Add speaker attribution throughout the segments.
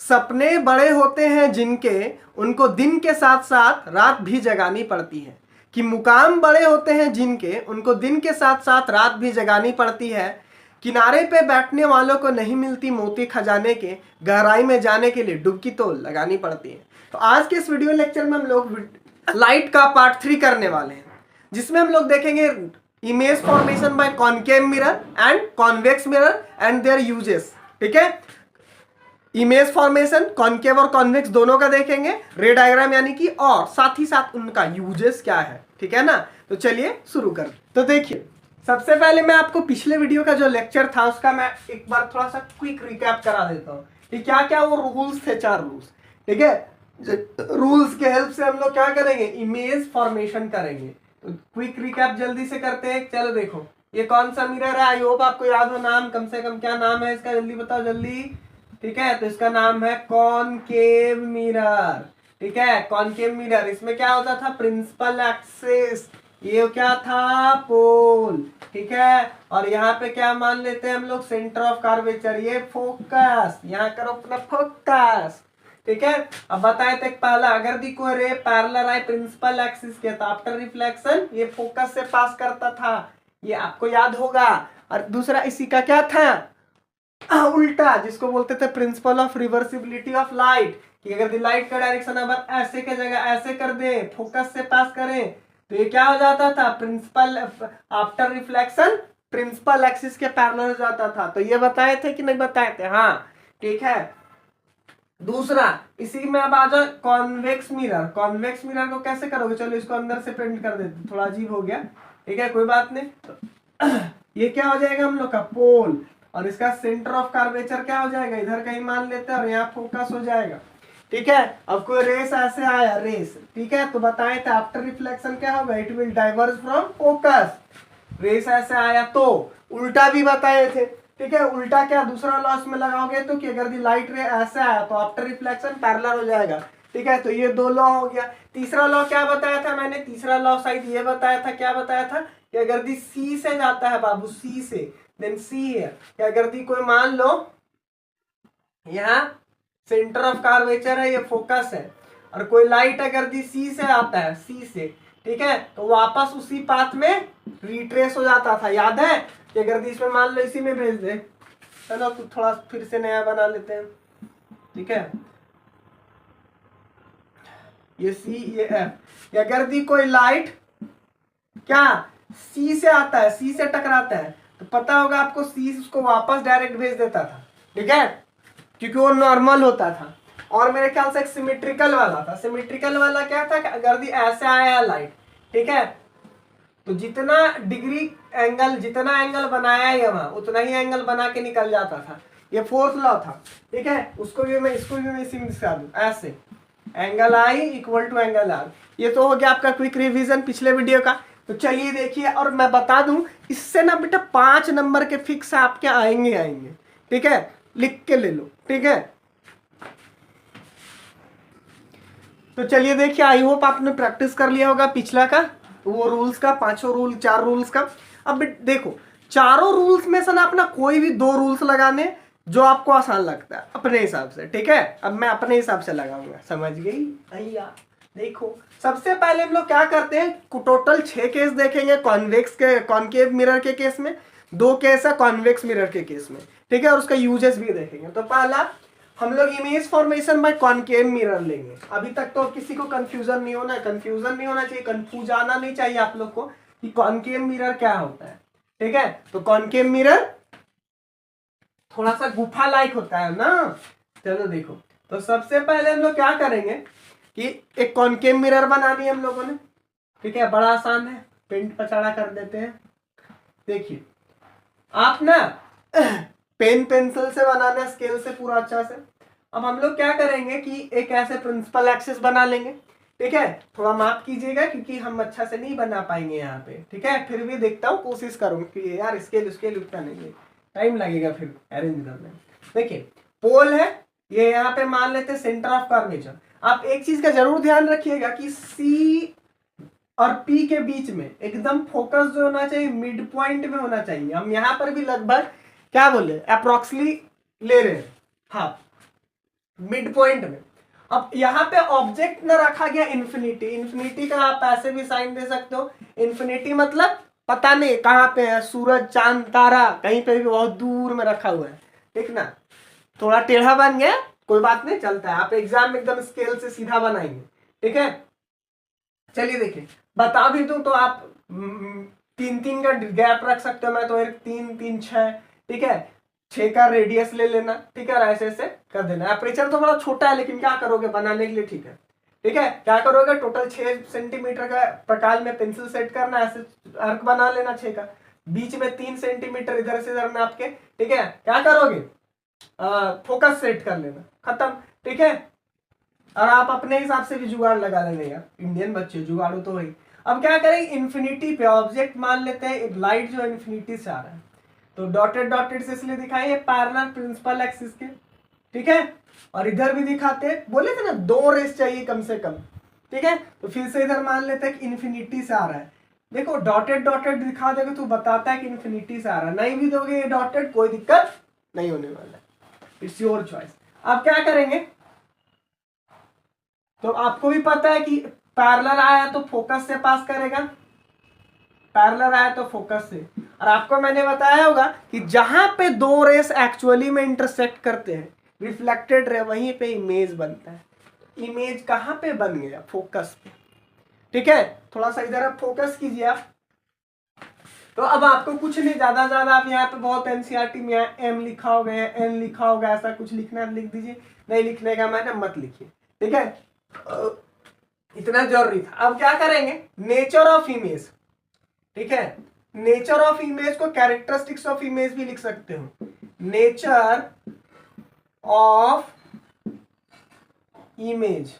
Speaker 1: सपने बड़े होते हैं जिनके, उनको दिन के साथ साथ रात भी जगानी पड़ती है। कि मुकाम बड़े होते हैं जिनके, उनको दिन के साथ साथ रात भी जगानी पड़ती है। किनारे पे बैठने वालों को नहीं मिलती मोती खजाने के, गहराई में जाने के लिए डुबकी तो लगानी पड़ती है। तो आज के इस वीडियो लेक्चर में हम लोग लाइट का पार्ट 3 करने वाले हैं, जिसमें हम लोग देखेंगे image formation by concave mirror and convex mirror and there uses. ठीक है, इमेज फॉर्मेशन कॉनकेव और कॉन्वेक्स दोनों का देखेंगे, रे डायग्राम यानी कि, और साथ ही साथ उनका यूजेस क्या है। ठीक है ना, तो चलिए शुरू कर। तो देखिए, सबसे पहले मैं आपको पिछले वीडियो का जो लेक्चर था उसका मैं एक बार थोड़ा सा क्विक रिकैप करा देता हूँ कि क्या क्या वो रूल्स थे, 4 रूल्स। ठीक है, रूल्स के हेल्प से हम लोग क्या करेंगे, इमेज फॉर्मेशन करेंगे। तो क्विक रिकैप जल्दी से करते हैं। चलो देखो, ये कौन सा मिरर है, आई होप आपको याद हो नाम, कम से कम क्या नाम है इसका, जल्दी बताओ जल्दी। ठीक है, तो इसका नाम है कॉनकेव मिरर। ठीक है, कॉनकेव मिरर। इसमें क्या होता था, प्रिंसिपल एक्सिस, ये क्या था, पोल। ठीक है, और यहाँ पे क्या मान लेते हैं हम लोग, सेंटर ऑफ कर्वेचर, ये फोकस, यहाँ करो अपना फोकस। ठीक है, अब बताए थे पहला, अगर दी कोई रे पैरेलल आए प्रिंसिपल एक्सिस के तो आफ्टर रिफ्लेक्शन ये फोकस से पास करता था, ये आपको याद होगा। और दूसरा इसी का क्या था, उल्टा, जिसको बोलते थे principle of reversibility of light, कि अगर लाइट का डायरेक्शन अगर ऐसे के जगह ऐसे कर दे, फोकस से पास करें, तो ये क्या हो जाता था, principal after reflection principal axis के पैरेलल हो जाता था। तो ये बताए थे कि नहीं बताए थे, हाँ। ठीक है, दूसरा इसी में अब आ जाओ कॉन्वेक्स मिरर। कॉन्वेक्स मिरर को कैसे करोगे, चलो इसको अंदर से प्रिंट कर देते, थोड़ा अजीब हो गया। ठीक है, कोई बात नहीं। तो ये क्या हो जाएगा हम लोग का पोल, और इसका सेंटर ऑफ कर्वेचर क्या हो जाएगा, इधर कहीं मान लेते हैं, और यहाँ फोकस हो जाएगा। ठीक है, अब कोई रेस ऐसे आया, रेस, ठीक है, तो बताए थे आफ्टर रिफ्लेक्शन क्या होगा, it will diverge from focus. Rays ऐसे आया तो उल्टा भी बताए थे। ठीक है, उल्टा क्या, दूसरा लॉ इसमें लगाओगे तो कि अगर लाइट रे ऐसे आया तो आफ्टर रिफ्लेक्शन पैरेलल हो जाएगा। ठीक है, तो ये 2 लॉ हो गया। तीसरा लॉ क्या बताया था मैंने, तीसरा लॉ शायद ये बताया था, क्या बताया था, कि अगर दी सी से जाता है बाबू, सी से, देन सी है, कि अगर दी कोई मान लो यहाँ सेंटर ऑफ कर्वेचर है, ये फोकस है, और कोई लाइट अगर दी सी से आता है, सी से, ठीक है, तो वापस उसी पाथ में रिट्रेस हो जाता था, याद है, कि अगर दी इसमें मान लो इसी में भेज दे, चलो तो थोड़ा फिर से नया बना लेते हैं। ठीक है, ये सी, ये एफ, अगर दी कोई लाइट क्या सी से आता है, सी से टकराता है, तो पता होगा आपको, सी उसको वापस डायरेक्ट भेज देता था। ठीक है, क्योंकि वो नॉर्मल होता था। और मेरे ख्याल से एक सिमेट्रिकल वाला था। सिमेट्रिकल वाला क्या था कि अगर दी ऐसे आया लाइट, ठीक है, तो जितना डिग्री एंगल, जितना एंगल बनाया है वहां, उतना ही एंगल बना के निकल जाता था। ये फोर्थ लॉ था। ठीक है, उसको भी मैं, इसको भी मैं इसी में दिखा दूं, ऐसे angle I equal to angle R. ये तो हो गया आपका क्विक रिवीजन पिछले वीडियो का। तो चलिए देखिए, और मैं बता दूं, इससे ना बेटा 5 नंबर के फिक्स आपके आएंगे आएंगे। ठीक है, लिख के ले लो। ठीक है, तो चलिए देखिए, आई होप आपने प्रैक्टिस कर लिया होगा पिछला का, वो रूल्स का, 5 रूल, 4 रूल्स का। अब देखो, चारों रूल्स में से ना अपना कोई भी 2 रूल्स लगाने जो आपको आसान लगता है अपने हिसाब से। ठीक है, अब मैं अपने हिसाब से लगाऊंगा, समझ गई भैया। देखो, सबसे पहले हम लोग क्या करते हैं, टोटल 6 केस देखेंगे कॉन्वेक्स के, कॉनकेव मिरर के केस में, 2 केस है कॉन्वेक्स मिरर के केस में। ठीक है, और उसका यूजेस भी देखेंगे। तो पहला हम लोग image formation by concave mirror लेंगे। अभी तक तो किसी को कंफ्यूजन नहीं होना, कंफ्यूजन नहीं होना चाहिए, कंफ्यूज आना नहीं चाहिए आप लोग को कि कॉनकेव मिरर क्या होता है। ठीक है, तो कॉनकेव मिरर थोड़ा सा गुफा लाइक होता है ना। चलो देखो, तो सबसे पहले हम लोग क्या करेंगे कि एक कॉनकेव मिरर बनानी है हम लोगों ने। ठीक है, बड़ा आसान है, पेंट पचाड़ा कर देते हैं। देखिए, आप ना पेन पेंसिल से बनाना, स्केल से पूरा अच्छा से। अब हम लोग क्या करेंगे कि एक ऐसे प्रिंसिपल एक्सिस बना लेंगे। ठीक है, थोड़ा माफ कीजिएगा क्योंकि हम अच्छा से नहीं बना पाएंगे यहाँ पे। ठीक है, फिर भी देखता हूँ, कोशिश करूंगा कि यार स्केल स्केल उतना नहीं है, टाइम लगेगा फिर अरेंज करने में। देखिए, पोल है, ये यहाँ पे मान लेते सेंटर ऑफ कर्वेचर। आप एक चीज का जरूर ध्यान रखिएगा कि सी और पी के बीच में एकदम फोकस जो होना चाहिए मिड पॉइंट में होना चाहिए। हम यहाँ पर भी लगभग क्या बोले, अप्रोक्सली ले रहे हैं हाफ, मिड पॉइंट में। अब यहाँ पे ऑब्जेक्ट ना रखा गया इन्फिनिटी, इन्फिनिटी का आप ऐसे भी साइन दे सकते हो, इन्फिनिटी मतलब पता नहीं कहाँ पे है, सूरज चांद तारा कहीं पे भी बहुत दूर में रखा हुआ है, ठीक ना। थोड़ा टेढ़ा बन गया, कोई बात नहीं, चलता है। आप एग्जाम में एकदम स्केल से सीधा बनाएंगे, ठीक है। चलिए देखिए, बता भी दूं तो आप 3-3 का गैप रख सकते हो। मैं तो 3-3-6, ठीक है, 6 का रेडियस ले लेना, ठीक है, और ऐसे ऐसे कर देना। एपरेचर तो बड़ा छोटा है, लेकिन क्या करोगे बनाने के लिए, ठीक है, ठीक है। क्या करोगे, टोटल 6 सेंटीमीटर का प्रकार में पेंसिल सेट करना, ऐसे आर्क बना लेना 6 का, बीच में 3 सेंटीमीटर इधर से इधर नाप के, ठीक है। क्या करोगे, फोकस सेट कर लेना, खत्म, ठीक है। और आप अपने हिसाब से भी जुगाड़ लगा लेंगे यार, इंडियन बच्चे जुगाड़ो तो वही। अब क्या करें, इन्फिनिटी पे ऑब्जेक्ट मान लेते हैं, लाइट जो इन्फिनिटी से आ रहा है, तो डॉटेड डॉटेड से इसलिए दिखाइए पैरेलल प्रिंसिपल एक्सिस के, ठीक है। और इधर भी दिखाते, बोले थे ना 2 रेस चाहिए कम से कम, ठीक है। तो फिर से इधर मान लेते हैं कि इन्फिनिटी से आ रहा है। देखो डॉटेड डॉटेड दिखा दोगे तो बताता है कि इन्फिनिटी से आ रहा है, नहीं भी दोगे ये डॉटेड कोई दिक्कत नहीं होने वाला है, इट्स योर चॉइस। अब क्या करेंगे, तो आपको भी पता है कि पैरेलल आया तो फोकस से पास करेगा, पैरेलल आया तो फोकस से। और आपको मैंने बताया होगा कि जहां पे 2 रेस एक्चुअली में इंटरसेक्ट करते हैं, रिफ्लेक्टेड रे, वहीं पे इमेज बनता है। इमेज कहां पे बन गया, फोकस पे, ठीक है। थोड़ा सा इधर आप फोकस कीजिए आप। तो अब आपको कुछ नहीं, ज्यादा ज्यादा आप यहाँ पे बहुत एनसीईआरटी में एम लिखा होगा या एन लिखा होगा, ऐसा कुछ लिखना लिख दीजिए, नहीं लिखने का मैंने मत लिखिए, ठीक है, इतना जरूरी था। अब क्या करेंगे, नेचर ऑफ इमेज, ठीक है। नेचर ऑफ इमेज को कैरेक्टरिस्टिक्स ऑफ इमेज भी लिख सकते हो, नेचर ऑफ इमेज,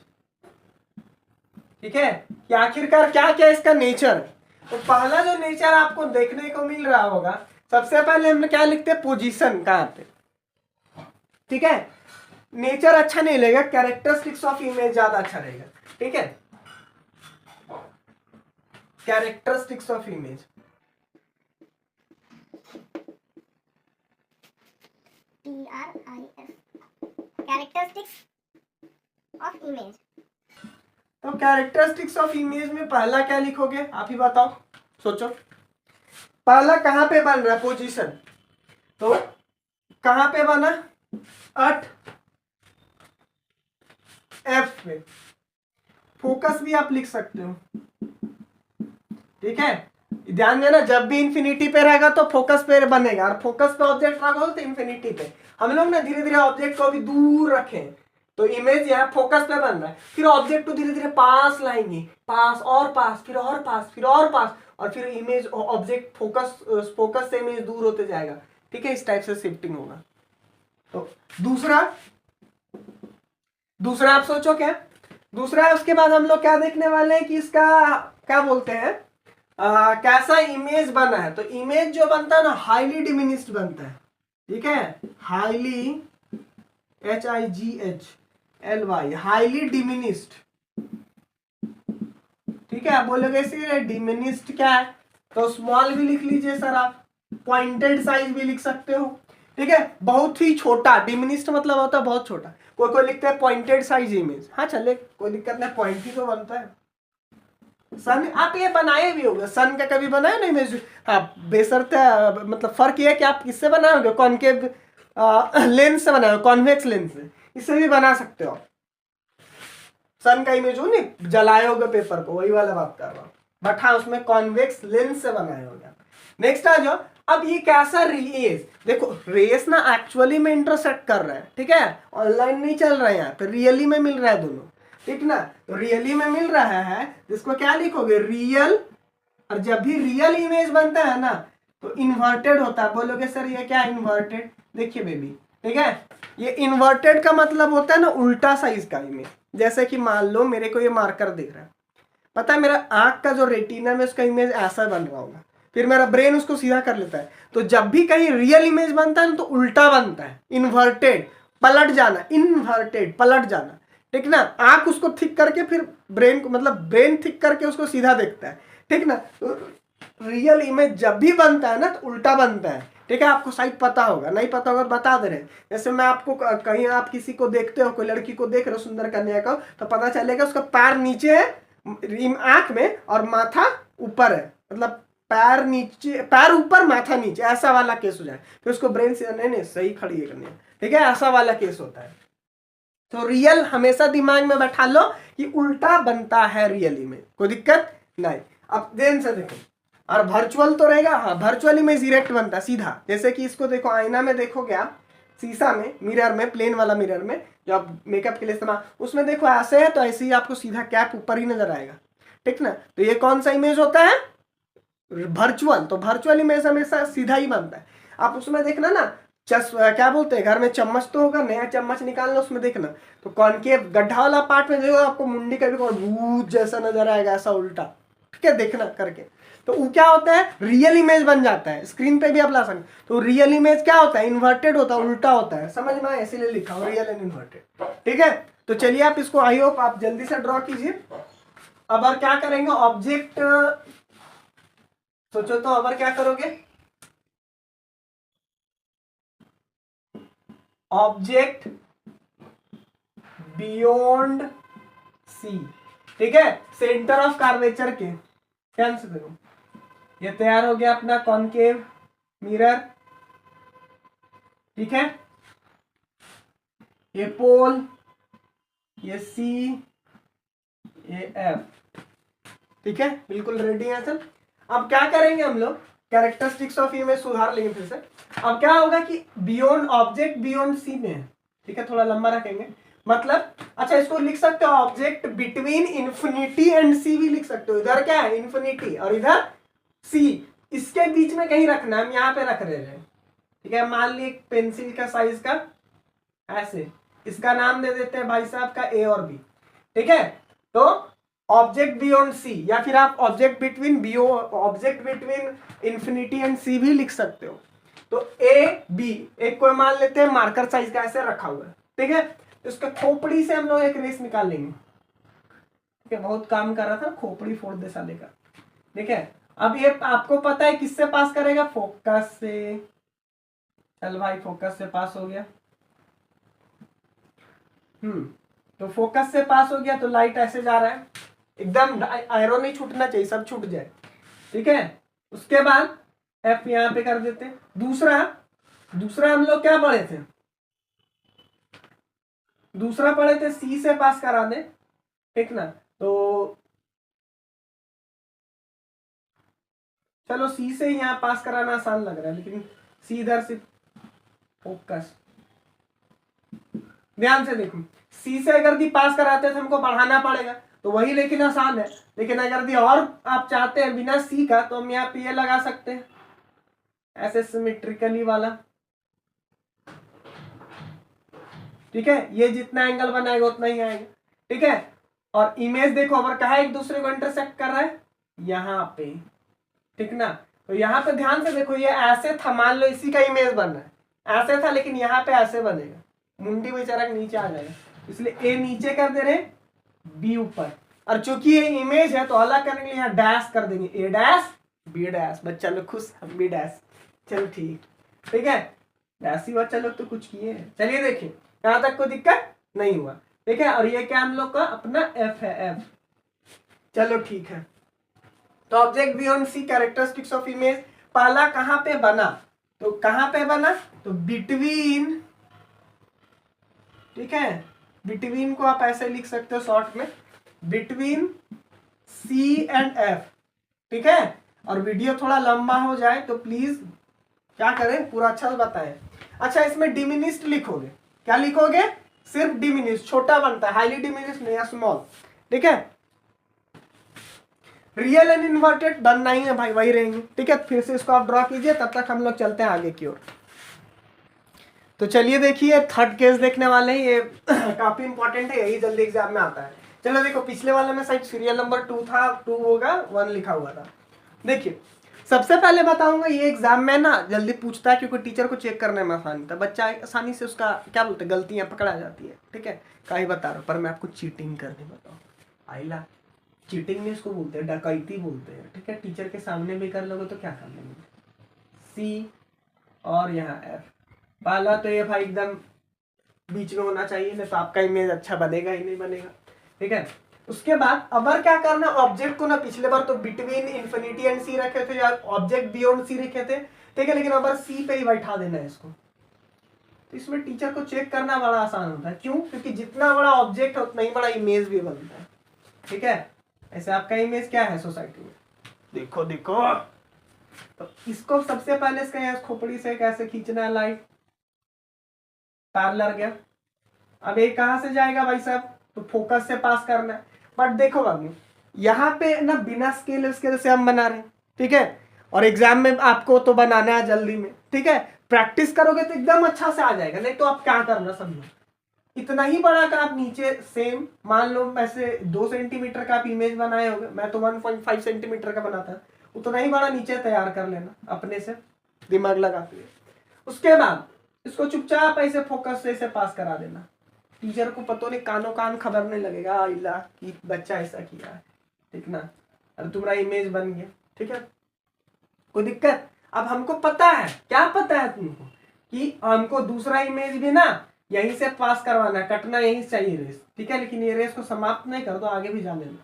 Speaker 1: ठीक है, कि आखिरकार क्या क्या इसका नेचर है। तो पहला जो नेचर आपको देखने को मिल रहा होगा, सबसे पहले हम क्या लिखते हैं, पोजीशन कहां पे, ठीक है। नेचर अच्छा नहीं लगेगा, कैरेक्टरिस्टिक्स ऑफ इमेज ज्यादा अच्छा रहेगा, ठीक है। Characteristics of image,
Speaker 2: characteristics of image.
Speaker 1: तो कैरेक्टरिस्टिक्स ऑफ इमेज में पहला क्या लिखोगे, आप ही बताओ, सोचो। पहला कहां पे बन रहा है, पोजीशन, तो कहां पे बना, एट एफ पे। फोकस भी आप लिख सकते हो, ठीक है। ध्यान देना, जब भी इंफिनिटी पे रहेगा तो फोकस पे बनेगा, और फोकस पे ऑब्जेक्ट रखो तो इंफिनिटी पे। हम लोग ना धीरे धीरे ऑब्जेक्ट को भी दूर रखें, तो इमेज यहाँ फोकस पे बन रहा है, फिर ऑब्जेक्ट को धीरे धीरे पास लाएंगे, पास और पास, फिर और पास, फिर और पास, और फिर इमेज ऑब्जेक्ट फोकस से इमेज दूर होते जाएगा, ठीक है। इस टाइप से शिफ्टिंग होगा। तो दूसरा आप सोचो क्या, दूसरा है, उसके बाद हम लोग क्या देखने वाले हैं कि इसका क्या बोलते हैं, कैसा इमेज बना है। तो इमेज जो बनता है ना, हाईली डिमिनिस्ड बनता है, ठीक है, हाईली HIGHLY, हाईली डिमिनिस्ड, ठीक है। आप बोलोगे इसीलिए डिमिनिस्ड क्या है, तो स्मॉल भी लिख लीजिए सर आप, पॉइंटेड साइज भी लिख सकते हो, ठीक है। बहुत ही छोटा, डिमिनिस्ड मतलब होता है बहुत छोटा, कोई लिखता है पॉइंटेड साइज इमेज, हाँ चले, कोई दिक्कत नहीं, पॉइंट ही तो बनता है। सन आप ये बनाए भी होगा, सन का कभी बनाया ना इमेज, हाँ बेशर्त मतलब फर्क ये है कि आप किससे बनाओगे, कॉनकेव लेंस से बनाओगे, कॉन्वेक्स लेंस से, इससे भी बना सकते हो। सन का इमेज हो नहीं, जलाए होगे पेपर को, वही वाला बात कर रहा हूँ, बट हाँ उसमें कॉन्वेक्स लेंस से बनाए होगा। नेक्स्ट आ जाओ, अब ये कैसा रेस, देखो रेस ना एक्चुअली में इंटरसेक्ट कर रहा है, ठीक है, ऑनलाइन नहीं चल रहा है, यहाँ पे रियली में मिल रहा है दोनों, ठीक ना। तो रियली में मिल रहा है, जिसको क्या लिखोगे, रियल। और जब भी रियल इमेज बनता है ना तो इन्वर्टेड होता है। बोलोगे सर ये क्या इन्वर्टेड, देखिए बेबी, ठीक है, ये इन्वर्टेड का मतलब होता है ना उल्टा साइज का इमेज। जैसे कि मान लो मेरे को ये मार्कर दिख रहा है, पता है मेरा आंख का जो रेटिना में उसका इमेज ऐसा बन रहा होगा, फिर मेरा ब्रेन उसको सीधा कर लेता है। तो जब भी कहीं रियल इमेज बनता है ना तो उल्टा बनता है, इन्वर्टेड, पलट जाना, इन्वर्टेड पलट जाना, ठीक ना। आंख उसको थिक करके फिर ब्रेन को, मतलब ब्रेन थिक करके उसको सीधा देखता है, ठीक ना। तो रियल इमेज जब भी बनता है ना तो उल्टा बनता है, ठीक है, आपको शायद पता होगा, नहीं पता होगा तो बता दे रहे हैं। जैसे मैं आपको कहीं आप किसी को देखते हो, कोई लड़की को देख रहे हो सुंदर कन्या को, तो पता चलेगा उसका पैर नीचे है आंख में और माथा ऊपर है, मतलब पैर नीचे, पैर ऊपर माथा नीचे, ऐसा वाला केस हो जाए फिर उसको ब्रेन से नहीं सही खड़ी है कन्या, ठीक है, ऐसा वाला केस होता है। तो रियल हमेशा दिमाग में बैठा लो कि उल्टा बनता है रियली में, कोई दिक्कत नहीं। अब ध्यान से देखो, और वर्चुअल तो रहेगा, हाँ वर्चुअल इमेज डायरेक्ट बनता है सीधा। जैसे कि इसको देखो, आईना में देखोगे आप, शीशा में, मिरर में, प्लेन वाला मिरर में जो आप मेकअप के लिए इस्तेमाल, उसमें देखो ऐसे है तो ऐसे ही आपको सीधा कैप ऊपर ही नजर आएगा, ठीक ना। तो ये कौन सा इमेज होता है, वर्चुअल। तो वर्चुअल इमेज हमेशा सीधा ही बनता है। आप उसमें देखना ना, क्या बोलते हैं, घर में चम्मच तो होगा, नया चम्मच निकालना उसमें देखना, तो कॉनकेव गड्ढा वाला पार्ट में देखो आपको मुंडी का भी भूत जैसा नजर आएगा, ऐसा उल्टा, ठीक है, देखना करके। तो वो क्या होता है, रियल इमेज बन जाता है, स्क्रीन पे भी आप ला सकते। तो रियल इमेज क्या होता है, इन्वर्टेड होता है, उल्टा होता है, समझ में आया, इसीलिए लिखा हो रियल एंड इन्वर्टेड, ठीक है। तो चलिए आप इसको आई होप आप जल्दी से ड्रॉ कीजिए। अब और क्या करेंगे, ऑब्जेक्ट, सोचो तो अब क्या करोगे, ऑब्जेक्ट बियॉन्ड सी, ठीक है, सेंटर ऑफ कर्वेचर के, ध्यान से देखो, ये तैयार हो गया अपना कॉनकेव मिरर, ठीक है, ये पोल, ये सी, ये एफ, ठीक है, बिल्कुल रेडी है सर। अब क्या करेंगे हम लोग, कैरेक्टरिस्टिक्स ऑफ इमेज सुधार लेंगे फिर से। अब क्या होगा कि बियॉन्ड, ऑब्जेक्ट बियॉन्ड सी में है, ठीक है, थोड़ा लंबा रखेंगे, मतलब अच्छा इसको लिख सकते हो ऑब्जेक्ट बिटवीन इन्फिनिटी एंड सी भी लिख सकते हो। इधर क्या है, इन्फिनिटी, और इधर सी, इसके बीच में कहीं रखना है, हम यहाँ पे रख रहे हैं, ठीक है। मान ली एक पेंसिल का साइज का ऐसे, इसका नाम दे देते हैं भाई साहब का ए और बी, ठीक है। तो ऑब्जेक्ट बियॉन्ड सी, या फिर आप ऑब्जेक्ट बिटवीन इन्फिनिटी एंड सी भी लिख सकते हो। तो ए बी, एक कोई मान लेते हैं मार्कर साइज का ऐसे रखा हुआ है, ठीक है। तो इसका खोपड़ी से हम लोग एक रेस निकाल लेंगे, ठीक है, बहुत काम कर रहा था, खोपड़ी फोड़ दे साले का, ठीक है। अब ये आपको पता है किससे पास करेगा, फोकस से, चल भाई फोकस से पास हो गया, तो फोकस से पास हो गया, तो लाइट ऐसे जा रहा है, एकदम आयरो नहीं छूटना चाहिए, सब छूट जाए, ठीक है। उसके बाद एफ यहां पे कर देते। दूसरा हम लोग क्या पढ़े थे, दूसरा पढ़े थे सी से पास करा दे, ठीक ना। तो चलो सी से यहाँ पास कराना आसान लग रहा है, लेकिन सी इधर से फोकस, ध्यान से देखो, सी से अगर दी पास कराते हैं तो हमको बढ़ाना पड़ेगा, तो वही लेकिन आसान है। लेकिन अगर दी और आप चाहते हैं बिना सी का, तो हम यहाँ पे ये लगा सकते हैं ऐसे सिमेट्रिकली वाला, ठीक है, ये जितना एंगल बनाएगा उतना ही आएगा, ठीक है। और इमेज देखो अगर कहा एक दूसरे को इंटरसेक्ट कर रहा है यहाँ पे, ठीक ना। तो यहाँ पे ध्यान से देखो, ये ऐसे था, मान लो इसी का इमेज बन रहा है, ऐसे था, लेकिन यहाँ पे ऐसे बनेगा, मुंडी बेचारा नीचे आ जाएगा, इसलिए ए नीचे कर दे रहे, बी ऊपर। और चूंकि ये इमेज है तो अलग करने के लिए यहाँ डैश कर देंगे, ए डैश बी डैश, बच्चा लोग खुश, हम बी डैश, चलो ठीक है, ऐसी बच्चा लोग तो कुछ किए हैं। चलिए देखिए, यहाँ तक कोई दिक्कत नहीं हुआ, ठीक है। और ये क्या हम लोग का अपना एफ है, एफ, चलो ठीक है। तो object beyond C, characteristics of image, पहला कहां पे बना, तो कहां पे बना, तो बिटवीन, ठीक है, बिटवीन को आप ऐसे लिख सकते हो शॉर्ट में, बिटवीन सी एंड एफ, ठीक है। और वीडियो थोड़ा लंबा हो जाए तो प्लीज क्या करें, पूरा अच्छा से बताएं। अच्छा इसमें डिमिनिस्ड लिखोगे, क्या लिखोगे, सिर्फ डिमिनिस्ड, छोटा बनता है, हाईली डिमिनिस्ड नहीं, स्मॉल, ठीक है। रियल एंड इन्वर्टेड बनना ही है भाई, वही रहेंगे, ठीक है। फिर से इसको आप ड्रॉ कीजिए, तब तक हम लोग चलते हैं आगे की ओर। तो चलिए देखिए, थर्ड केस देखने वाले हैं, ये काफी इंपॉर्टेंट है, यही जल्दी एग्जाम में आता है। चलो देखो, पिछले वाले में शायद सीरियल नंबर 2 था, 2 होगा, 1 लिखा हुआ था। देखिए सबसे पहले बताऊंगा, ये एग्जाम में ना जल्दी पूछता है, क्योंकि टीचर को चेक करने में आसानी था, बच्चा आसानी से उसका क्या बोलते हैं गलतियां पकड़ा जाती है, ठीक है। का ही बता रहा हूँ, पर मैं आपको चीटिंग करने बताऊँ, आइला चीटिंग नहीं इसको बोलते हैं, डकैती बोलते हैं, ठीक है। टीचर के सामने भी कर लोगे तो क्या कर लेंगे, सी और यहाँ एफ। पहला तो ये भाई एकदम बीच में होना चाहिए, नहीं तो आपका इमेज अच्छा बनेगा ही नहीं बनेगा। ठीक है, उसके बाद अबर क्या करना, ऑब्जेक्ट को ना पिछले बार तो बिटवीन इन्फिनिटी एंड सी रखे थे या ऑब्जेक्ट बियॉन्ड सी रखे थे, ठीक है, लेकिन अबर सी पे ही बैठा देना है इसको। तो इसमें टीचर को चेक करना बड़ा आसान होता है, क्यों? क्योंकि जितना बड़ा ऑब्जेक्ट है उतना ही बड़ा इमेज भी बनता है। ठीक है, ऐसे आपका इमेज क्या है सोसाइटी में, देखो देखो। तो इसको सबसे पहले इसका खोपड़ी से कैसे खींचना है, लाइट पैरेलल गया। अब ये कहां से जाएगा भाई साहब, तो फोकस से पास करना है। बट देखो बाबू, यहाँ पे ना बिना स्केल उसके से हम बना रहे हैं, ठीक है, और एग्जाम में आपको तो बनाना है जल्दी में। ठीक है, प्रैक्टिस करोगे तो एकदम अच्छा से आ जाएगा, नहीं तो आप क्या करना समझो, इतना ही बड़ा का आप नीचे सेम मान लो ऐसे 2 सेंटीमीटर का आप इमेज बनाए होगे, मैं तो 1.5 सेंटीमीटर का बनाता, उतना ही बड़ा नीचे तैयार कर लेना अपने से दिमाग लगाते हुए। उसके बाद इसको चुपचाप ऐसे फोकस से ऐसे पास करा देना। टीचर को पता नहीं, कानों कान खबर नहीं लगेगा इला कि बच्चा ऐसा किया है, ठीक ना। अरे तुम्हारा इमेज बन गया, ठीक है, कोई दिक्कत। अब हमको पता है, क्या पता है तुमको, कि हमको दूसरा इमेज भी ना यहीं से पास करवाना है, कटना यहीं से चाहिए रेस, ठीक है, लेकिन ये रेस को समाप्त नहीं कर दो, आगे भी जाने दो,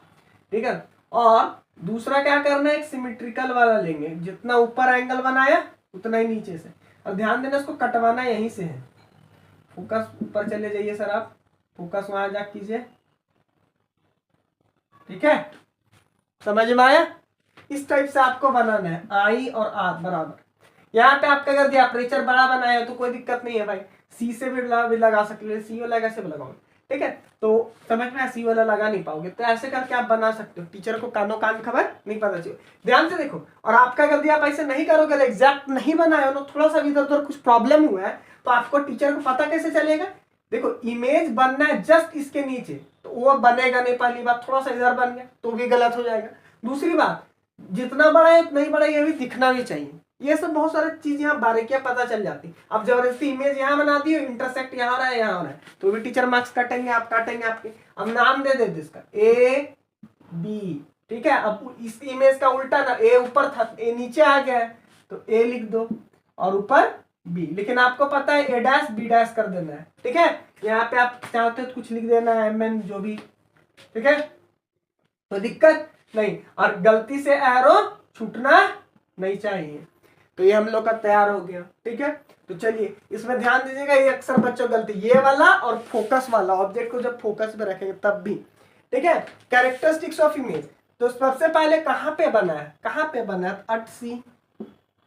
Speaker 1: ठीक है। और दूसरा क्या करना है, एक सिमेट्रिकल वाला लेंगे, जितना ऊपर एंगल बनाया उतना ही नीचे से, और ध्यान देना इसको कटवाना यहीं से है। फोकस ऊपर चले जाइए सर, आप फोकस वहां जा कीजिए, ठीक है, समझ में आया। इस टाइप से आपको बनाना है, आई और आर बराबर। यहाँ पे आपका अगर अपर्चर बड़ा बनाया हो तो कोई दिक्कत नहीं है भाई, सी से भी लगा सकते, सी वाला कैसे भी लगाओगे, ठीक है। तो समझ में, सी वाला लगा नहीं पाओगे तो ऐसे करके आप बना सकते हो, टीचर को कानों कान खबर नहीं पता चाहिए। ध्यान से देखो, और आपका अगर आप ऐसे नहीं करोगे, एग्जैक्ट नहीं बनाए हो ना, थोड़ा सा इधर उधर कुछ प्रॉब्लम हुआ है, तो आपको टीचर को पता कैसे चलेगा। देखो इमेज बनना है जस्ट इसके नीचे, तो वो बनेगा नहीं, पहली बात। थोड़ा सा इधर बन गया तो भी गलत हो जाएगा। दूसरी बात, जितना बड़ा है उतना ही बड़ा ये भी दिखना भी चाहिए। ये सब बहुत सारी चीज यहाँ बारीकियां पता चल जाती। अब जबरदस्ती इमेज यहाँ बना दी, इंटरसेक्ट यहाँ हो रहा है, यहाँ हो रहा है, तो भी टीचर मार्क्स काटेंगे, आप काटेंगे आपके। अब नाम दे देते इसका ए बी, ठीक है। अब इस इमेज का उल्टा ना, ए ऊपर था, ए नीचे आ गया है, तो ए लिख दो और ऊपर बी, लेकिन आपको पता है ए डैश बी डैश कर देना है, ठीक है। यहाँ पे आप चाहते हो तो कुछ लिख देना है, एम एन जो भी, ठीक है, तो दिक्कत नहीं। और गलती से एरो छूटना नहीं चाहिए। तो ये हम लोग का तैयार हो गया, ठीक है। तो चलिए इसमें ध्यान दीजिएगा, ये अक्सर बच्चों गलती, ये वाला और फोकस वाला, ऑब्जेक्ट को जब फोकस पे रखेंगे तब भी, ठीक है। कैरेक्टरिस्टिक्स ऑफ इमेज, तो सबसे पहले कहाँ पे बना है, कहाँ पे बना है, अट सी,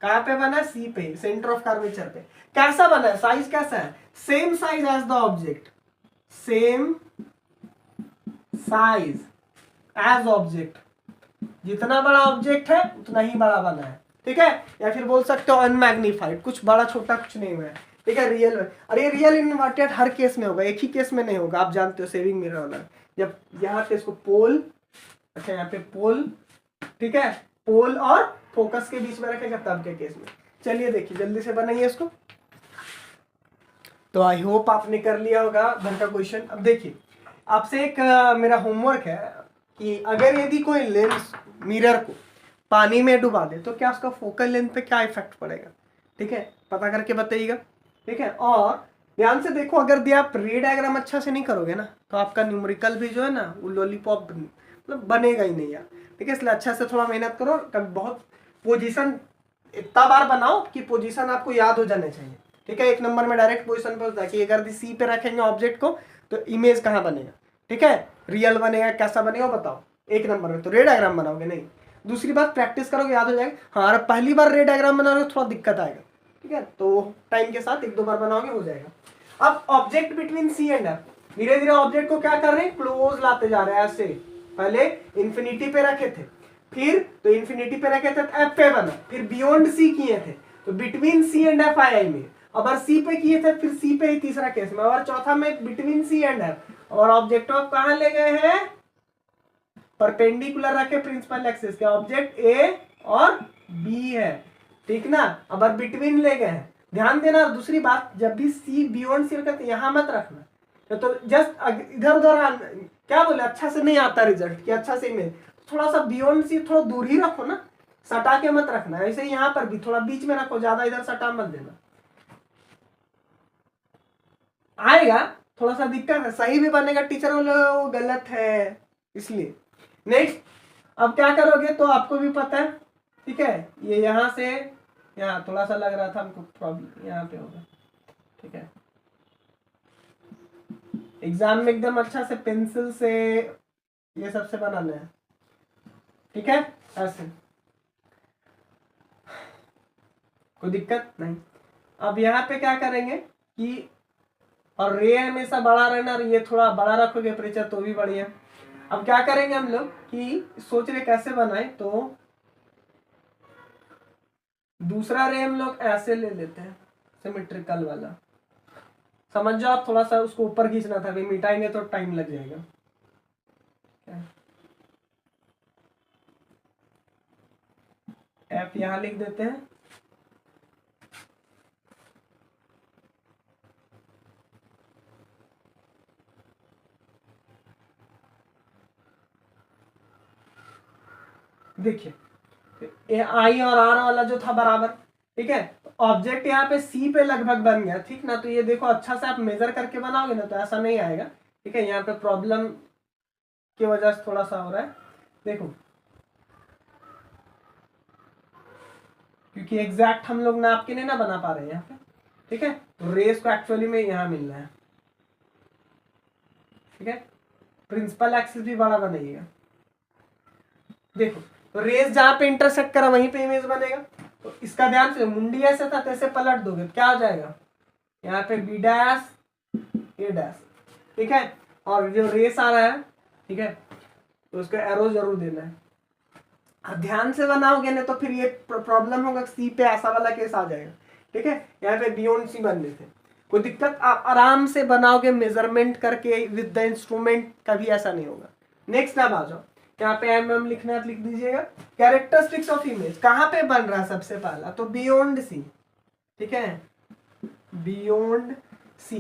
Speaker 1: कहाँ पे बना है, सी पे, सेंटर ऑफ कर्वेचर पे। कैसा बना है, साइज कैसा है, same size as the object, same size as object, जितना बड़ा ऑब्जेक्ट है उतना ही बड़ा बना है, ठीक है। या फिर बोल सकते हो अनमैग्निफाइड, कुछ बड़ा छोटा कुछ नहीं हुआ है, ठीक है। रियल में, और ये रियल इनवर्टेड हर केस में होगा, एक ही केस में नहीं होगा, आप जानते हो सेविंग मिरर वाला, जब यहाँ पे इसको पोल, अच्छा यहाँ पे पोल, ठीक है, पोल और फोकस के बीच में रखेगा तब के केस में। चलिए देखिए जल्दी से बनाइए इसको। तो आई होप आपने कर लिया होगा घर का क्वेश्चन। अब देखिए आपसे एक मेरा होमवर्क है कि अगर यदि कोई लेंस मिरर को पानी में डुबा दे तो क्या उसका फोकल लेंथ पे क्या इफेक्ट पड़ेगा, ठीक है, पता करके बताइएगा, ठीक है। और ध्यान से देखो, अगर दिया आप रे डायग्राम अच्छा से नहीं करोगे ना तो आपका न्यूमेरिकल भी जो है ना वो लॉलीपॉप मतलब बनेगा ही नहीं यार, ठीक है। इसलिए अच्छा से थोड़ा मेहनत करो, कभी बहुत पोजीशन इतना बार बनाओ कि पोजीशन आपको याद हो जाने चाहिए, ठीक है। एक नंबर में डायरेक्ट पोजीशन पे होता है कि अगर सी पे रखेंगे ऑब्जेक्ट को तो इमेज कहाँ बनेगा, ठीक है, रियल बनेगा कैसा बनेगा बताओ एक नंबर में। तो रे डायग्राम बनाओगे नहीं, दूसरी बात प्रैक्टिस करोगे याद हो जाएगा। हाँ, और पहली बार रे डायग्राम बनाओगे थोड़ा दिक्कत आएगा, ठीक है, तो टाइम के साथ 1-2 बार बनाओगे हो जाएगा। अब object between C and F, धीरे धीरे ऑब्जेक्ट को क्या कर रहे हैं, क्लोज लाते जा रहे हैं ऐसे। पहले इंफिनिटी पे रखे थे, फिर तो इंफिनिटी पे रखे थे तो एफ पे बना, फिर बियॉन्ड सी किए थे तो बिटवीन सी एंड एफ आया में, अब सी पे किए थे फिर सी पे ही तीसरा केस में, और चौथा में बिटवीन सी एंड एफ, और ऑब्जेक्ट ऑफ कहां ले गए हैं, परपेंडिकुलर रखे प्रिंसिपल एक्सिस के, ऑब्जेक्ट ए और बी है, ठीक ना। अब बिटवीन ले गए हैं, ध्यान देना। दूसरी बात, जब भी सी बियॉन्ड सी रखते यहां मत रखना, तो जस्ट इधर उधर क्या बोले अच्छा से नहीं आता रिजल्ट कि अच्छा से इमेज, थोड़ा सा बियॉन्ड सी थोड़ा दूर ही रखो ना, सटा के मत रखना। ऐसे ही यहाँ पर भी थोड़ा बीच में रखो, ज्यादा इधर सटा मत देना। आएगा, थोड़ा सा दिक्कत है, सही भी बनेगा, टीचर बोले वो गलत है, इसलिए। नेक्स्ट, अब क्या करोगे तो आपको भी पता है, ठीक है, ये यहाँ से यहाँ थोड़ा सा लग रहा था हमको प्रॉब्लम, यहाँ पे होगा, ठीक है। एग्जाम में एकदम अच्छा से पेंसिल से ये सबसे बनाना है, ठीक है, ऐसे, कोई दिक्कत नहीं। अब यहाँ पे क्या करेंगे कि, और रे हमेशा बड़ा रहना, और ये थोड़ा बड़ा रखोगे टेम्परेचर तो भी बढ़िया। अब क्या करेंगे हम लोग कि सोच रहे कैसे बनाए, तो दूसरा रे हम लोग ऐसे ले लेते हैं, सिमेट्रिकल वाला, समझ जाओ आप, थोड़ा सा उसको ऊपर खींचना था, अभी मिटाएंगे तो टाइम लग जाएगा। एफ यहां लिख देते हैं, देखिए ए आई और आर वाला जो था बराबर, ठीक है, ऑब्जेक्ट यहाँ पे सी पे लगभग बन गया, ठीक ना। तो ये देखो अच्छा से आप मेजर करके बनाओगे ना तो ऐसा नहीं आएगा, ठीक है, यहाँ पे प्रॉब्लम की वजह से थोड़ा सा हो रहा है, देखो, क्योंकि एग्जैक्ट हम लोग नाप के नहीं ना बना पा रहे हैं यहाँ पे, ठीक है, तो रेस को एक्चुअली में यहाँ मिल रहा है, ठीक है, प्रिंसिपल एक्सिस भी बड़ा बनाइएगा। देखो तो रेस जहां पे इंटरसेक्ट करा वहीं पे इमेज बनेगा, तो इसका ध्यान से, मुंडी ऐसे था तैसे पलट दोगे तो क्या हो जाएगा, यहाँ पे बी डैश ए डैश, ठीक है, और जो रेस आ रहा है, ठीक है, तो उसका एरो जरूर देना है। अब ध्यान से बनाओगे ना तो फिर ये प्रॉब्लम होगा, सी पे ऐसा वाला केस आ जाएगा, ठीक है, यहाँ पे बियॉन्ड सी बनने थे, कोई दिक्कत, आप आराम से बनाओगे मेजरमेंट करके विद द इंस्ट्रूमेंट, कभी ऐसा नहीं होगा। नेक्स्ट अब आ जाओ, यहाँ पे एम लिखना है, लिख दीजिएगा। कैरेक्टरिस्टिक्स ऑफ इमेज कहाँ पे बन रहा है सबसे पहला, तो बियॉन्ड सी, ठीक है, बियॉन्ड सी,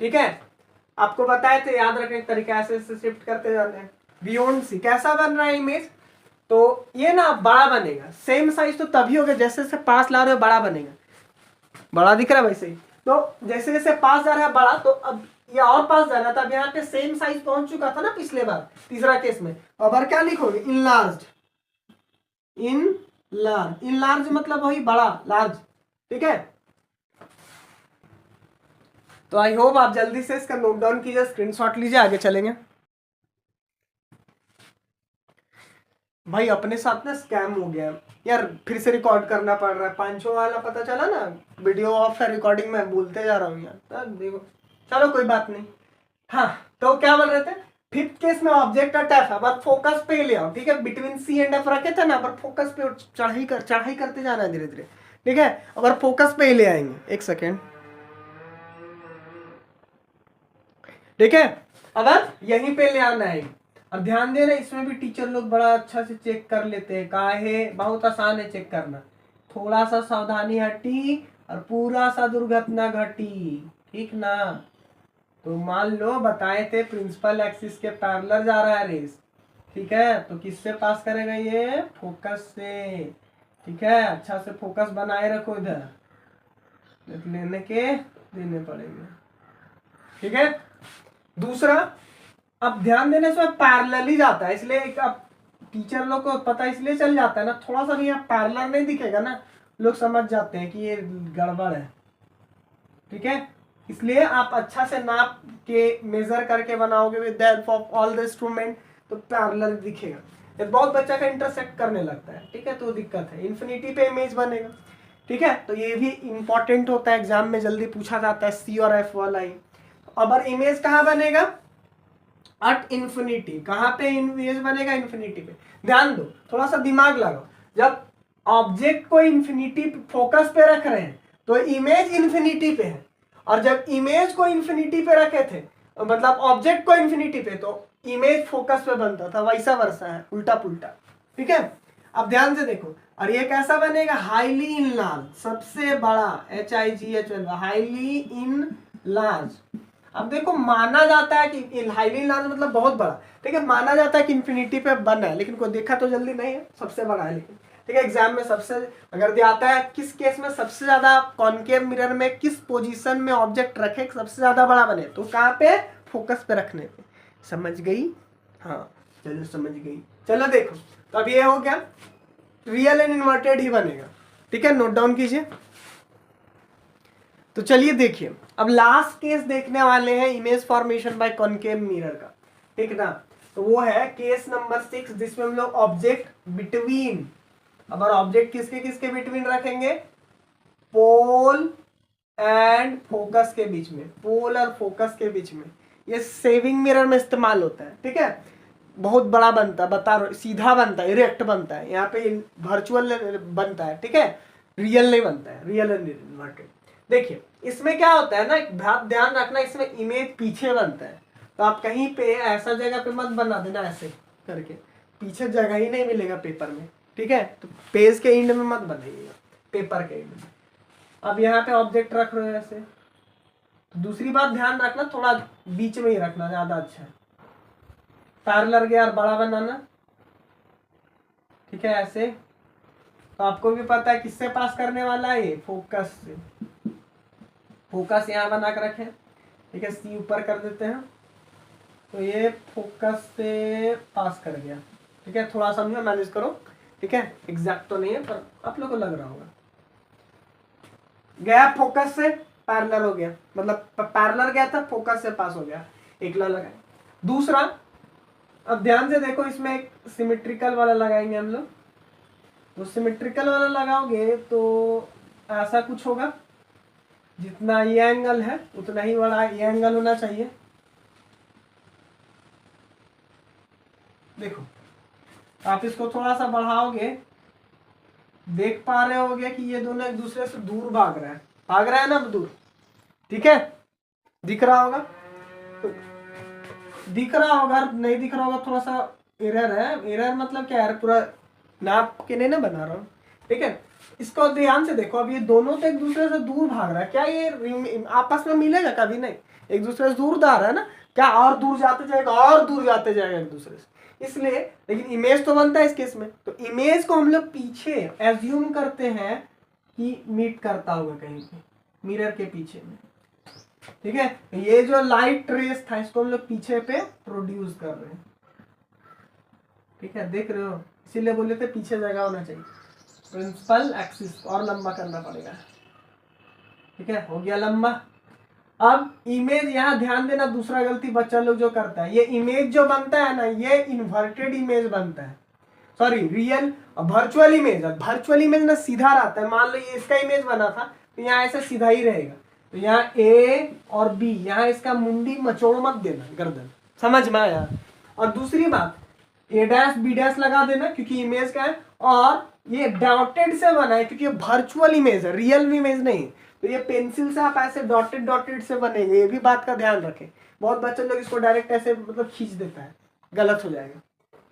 Speaker 1: ठीक है, आपको बताए थे, याद रखने का तरीका ऐसे शिफ्ट करते जाते हैं। बियॉन्ड सी कैसा बन रहा है इमेज, तो ये ना बड़ा बनेगा, सेम साइज तो तभी होगा जैसे जैसे पास ला रहे हो बड़ा बनेगा, बड़ा दिख रहा है वैसे ही, तो जैसे जैसे पास जा रहा है बड़ा, तो अब ये और पास जा रहा था, अब यहाँ पे सेम साइज पहुंच चुका था ना पिछले बार तीसरा केस में, अब क्या लिखोगे, इनलार्ज, इनलार्ज मतलब वही बड़ा, लार्ज, ठीक है। तो आई होप आप जल्दी से इसका नोट डाउन कीजिए, स्क्रीनशॉट लीजिए, आगे चलेंगे। भाई अपने साथ ना स्कैम हो गया यार, फिर से रिकॉर्ड करना पड़ रहा है, 500 वाला पता चला ना, वीडियो ऑफ है, रिकॉर्डिंग में बोलते जा रहा हूँ यार, देखो, चलो कोई बात नहीं। हाँ, तो क्या बोल रहे थे, फिफ्थ केस में ऑब्जेक्ट अटैच है, बस फोकस पे ले आओ, ठीक है, बिटवीन सी एंड एफ रखे थे ना, पर फोकस पे चढ़ाई करते जाना है धीरे धीरे, ठीक है, अगर फोकस पे ही ले आएंगे, एक सेकेंड, ठीक है, अगर यहीं पे ले आना है, और ध्यान देना इसमें भी टीचर लोग बड़ा अच्छा से चेक कर लेते हैं, काहे, बहुत आसान है चेक करना, थोड़ा सा सावधानी हटी और पूरा सा दुर्घटना घटी, ठीक ना। तो मान लो बताए थे प्रिंसिपल एक्सिस के पैरेलल जा रहा है रेस, ठीक है, तो किससे पास करेगा, ये फोकस से, ठीक है, अच्छा से फोकस बनाए रखो, इधर लेने के देने पड़ेंगे, ठीक है। दूसरा, अब ध्यान देने से पैरेलल ही जाता है, इसलिए अब टीचर लोग को पता इसलिए चल जाता है ना, थोड़ा सा भी यहाँ पैरेलल नहीं दिखेगा ना, लोग समझ जाते हैं कि ये गड़बड़ है, ठीक है, इसलिए आप अच्छा से नाप के मेजर करके बनाओगे with the help of all the instrument, तो पैरेलल दिखेगा। ये बहुत बच्चा का इंटरसेक्ट करने लगता है, ठीक है, तो दिक्कत है, इन्फिनिटी पे इमेज बनेगा, ठीक है, तो ये भी इंपॉर्टेंट होता है, एग्जाम में जल्दी पूछा जाता है, सी और एफ वाला ही। अब इमेज कहाँ बनेगा, एट इन्फिनिटी, कहाँ पे इमेज बनेगा, इन्फिनिटी पे। ध्यान दो, थोड़ा सा दिमाग लगाओ, जब ऑब्जेक्ट को इन्फिनिटी फोकस पे रख रहे हैं तो इमेज इन्फिनिटी पे है, और जब इमेज को इन्फिनिटी पे रखे थे, मतलब ऑब्जेक्ट को इन्फिनिटी पे, तो इमेज फोकस पे बनता था, वैसा वर्षा है, उल्टा पुल्टा, ठीक है। अब ध्यान से देखो, और ये कैसा बनेगा, हाईली इन लार्ज, सबसे बड़ा, HIGH, हाईली इन लार्ज। अब देखो माना जाता है कि हाईली लार्ज मतलब बहुत बड़ा, ठीक है, माना जाता है कि इन्फिनिटी पे बना है, लेकिन कोई देखा तो जल्दी नहीं है, सबसे बड़ा है, लेकिन ठीक है। एग्जाम में सबसे अगर दिया आता है किस केस में सबसे ज्यादा कॉनकेव मिरर में किस पोजीशन में ऑब्जेक्ट रखे सबसे ज्यादा बड़ा बने, तो कहाँ पे, फोकस पे रखने पे। समझ गई? हाँ चलो समझ गई। चलो देखो, तो अब ये हो गया, रियल एंड इन्वर्टेड ही बनेगा, ठीक है, नोट डाउन कीजिए। तो चलिए देखिए, अब लास्ट केस देखने वाले हैं image formation by concave mirror का, ठीक ना। तो वो है केस नंबर 6, जिसमें हम लोग ऑब्जेक्ट बिटवीन, अब ऑब्जेक्ट किसके किसके बिटवीन रखेंगे, पोल एंड फोकस के बीच में, पोल और फोकस के बीच में। ये सेविंग मिरर में इस्तेमाल होता है, ठीक है। बहुत बड़ा बनता है, बता रहा, सीधा बनता है, इरेक्ट बनता है, यहाँ पे वर्चुअल बनता है, ठीक है, रियल नहीं बनता है, रियल एंड इन्वर्टेड। देखिए इसमें क्या होता है ना, एक बात ध्यान रखना, इसमें इमेज पीछे बनता है, तो आप कहीं पे ऐसा जगह पे मत बना देना ऐसे करके, पीछे जगह ही नहीं मिलेगा पेपर में, ठीक है। तो पेज के एंड में मत बनाइएगा, पेपर के एंड में। अब यहाँ पे ऑब्जेक्ट रख रहे हो ऐसे, तो दूसरी बात ध्यान रखना, थोड़ा बीच में ही रखना ज्यादा अच्छा है। पैरेलल गया और बड़ा बनाना, ठीक है, ऐसे। तो आपको भी पता है किससे पास करने वाला है, ये फोकस से। फोकस यहाँ बना कर रखें, ठीक है, सी ऊपर कर देते हैं, तो ये फोकस से पास कर गया, ठीक है। थोड़ा समझो, मैनेज करो, ठीक है, एग्जैक्ट तो नहीं है पर आप लोग को लग रहा होगा। गया फोकस से पैरेलल हो गया, मतलब पैरेलल गया था, फोकस से पास हो गया, एक लगाए। दूसरा, अब ध्यान से देखो, इसमें एक सिमेट्रिकल वाला लगाएंगे हम लोग। तो सिमेट्रिकल वाला लगाओगे तो ऐसा कुछ होगा, जितना ये एंगल है उतना ही बड़ा ये एंगल होना चाहिए। देखो आप इसको थोड़ा सा बढ़ाओगे, देख पा रहे होगे कि ये दोनों एक दूसरे से दूर भाग रहा है ना, दूर, ठीक है, दिख रहा होगा, तो दिख रहा होगा, नहीं दिख रहा होगा थोड़ा सा एरर है। एरर मतलब क्या है, पूरा नाप के नहीं ना बना रहा हूँ, ठीक है। इसको ध्यान से देखो, अब ये दोनों तो एक दूसरे से दूर भाग रहा है, क्या ये आपस में मिलेगा? कभी नहीं, एक दूसरे से दूर जा रहा है ना, क्या और दूर जाते जाएगा, और दूर जाते जाएगा एक दूसरे से, इसलिए। लेकिन इमेज तो बनता है इस केस में, तो इमेज को हम लोग पीछे एज्यूम करते हैं कि मीट करता होगा कहीं पे मिरर के पीछे में, ठीक है। ये जो लाइट रेस था इसको हम लोग पीछे पे प्रोड्यूस कर रहे हैं, ठीक है, देख रहे हो, इसीलिए बोले थे पीछे जगह होना चाहिए। प्रिंसिपल एक्सिस और लंबा करना पड़ेगा, ठीक है, हो गया लंबा। अब इमेज, यहाँ ध्यान देना, दूसरा गलती बच्चा लोग जो करता है, ये इमेज जो बनता है ना, ये इन्वर्टेड इमेज बनता है, sorry real virtual image. Virtual image ना सीधा रहता है, मान लो ये इसका इमेज बना था तो यहाँ ऐसे सीधा ही रहेगा, तो यहाँ ए और बी, यहाँ इसका मुंडी मचोड़ मत देना, गर्दन, समझ में आया। और दूसरी बात, ए डैश बी डैश लगा देना, क्योंकि इमेज का है, और ये डॉटेड से बना है क्योंकि ये वर्चुअल इमेज है, रियल इमेज नहीं। तो ये पेंसिल से आप ऐसे डॉटेड डॉटेड से बनेंगे, ये भी बात का ध्यान रखें। बहुत बच्चे लोग इसको डायरेक्ट ऐसे मतलब खींच देता है, गलत हो जाएगा,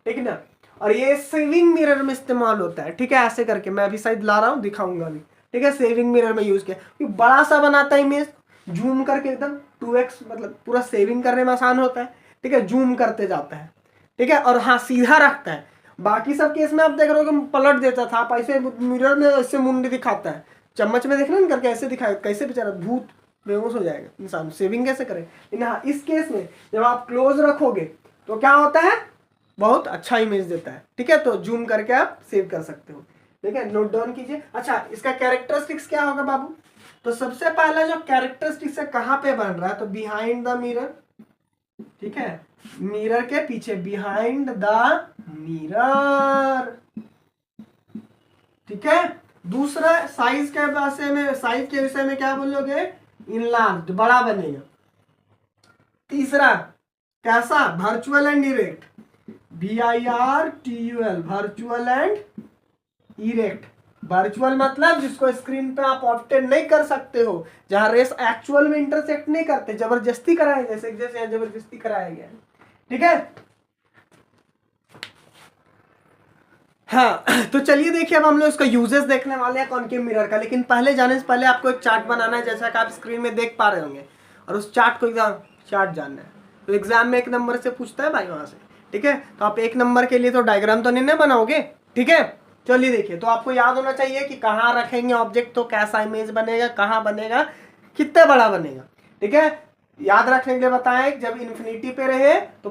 Speaker 1: ठीक है ना। और ये सेविंग मिरर में इस्तेमाल होता है, ठीक है, ऐसे करके मैं अभी शायद ला रहा हूँ, दिखाऊंगा अभी, ठीक है। सेविंग मिरर में यूज किया क्योंकि बड़ा सा बनाता है इमेज, जूम करके एकदम 2x, मतलब पूरा सेविंग करने में आसान होता है, ठीक है, जूम करते जाता है, ठीक है। और हाँ, सीधा रखता है। बाकी सब केस में आप देख रहे हो कि पलट देता था, आप ऐसे मिरर में ऐसे मुंडी दिखाता है, चम्मच में देख रहे हैं करके ऐसे दिखाए, कैसे बेचारा भूत बेहोश हो जाएगा इंसान, सेविंग कैसे करे। लेकिन हाँ, इस केस में जब आप क्लोज रखोगे तो क्या होता है, बहुत अच्छा इमेज देता है, ठीक है। तो जूम करके आप सेव कर सकते हो, ठीक है, नोट डाउन कीजिए। अच्छा, इसका कैरेक्टरिस्टिक्स क्या होगा बाबू? तो सबसे पहला जो कैरेक्टरिस्टिक्स है कहाँ पे बन रहा है, तो बिहाइंड द मिरर, ठीक है, मिरर के पीछे, बिहाइंड द मिरर, ठीक है। दूसरा, साइज के विषय में, साइज के विषय में क्या बोलोगे, इनलार्ज, बड़ा बनेगा। तीसरा, कैसा, virtual and erect, VIRTUL, virtual and erect. Virtual मतलब जिसको स्क्रीन पे आप ऑब्टेन नहीं कर सकते हो, जहां रेस एक्चुअल में इंटरसेक्ट नहीं करते, जबरदस्ती कराया, जैसे यहाँ जबरदस्ती कराया गया है, ठीक है। हाँ, तो चलिए देखिए, अब हम लोग इसका यूजेस देखने वाले हैं कॉनकेव मिरर का। लेकिन पहले जाने से पहले आपको एक चार्ट बनाना है, जैसा कि आप स्क्रीन में देख पा रहे होंगे, और उस चार्ट को एग्जाम चार्ट जानना है। तो एग्जाम में 1 नंबर से पूछता है भाई वहां से, ठीक है। तो आप 1 नंबर के लिए तो डायग्राम तो नहीं बनाओगे, ठीक है, चलिए देखिए, तो आपको याद होना चाहिए कि कहाँ रखेंगे ऑब्जेक्ट तो कैसा इमेज बनेगा, कहाँ बनेगा, कितना बड़ा बनेगा। ठीक है, याद रखने के लिए बताएं, जब इन्फिनिटी पे रहे तो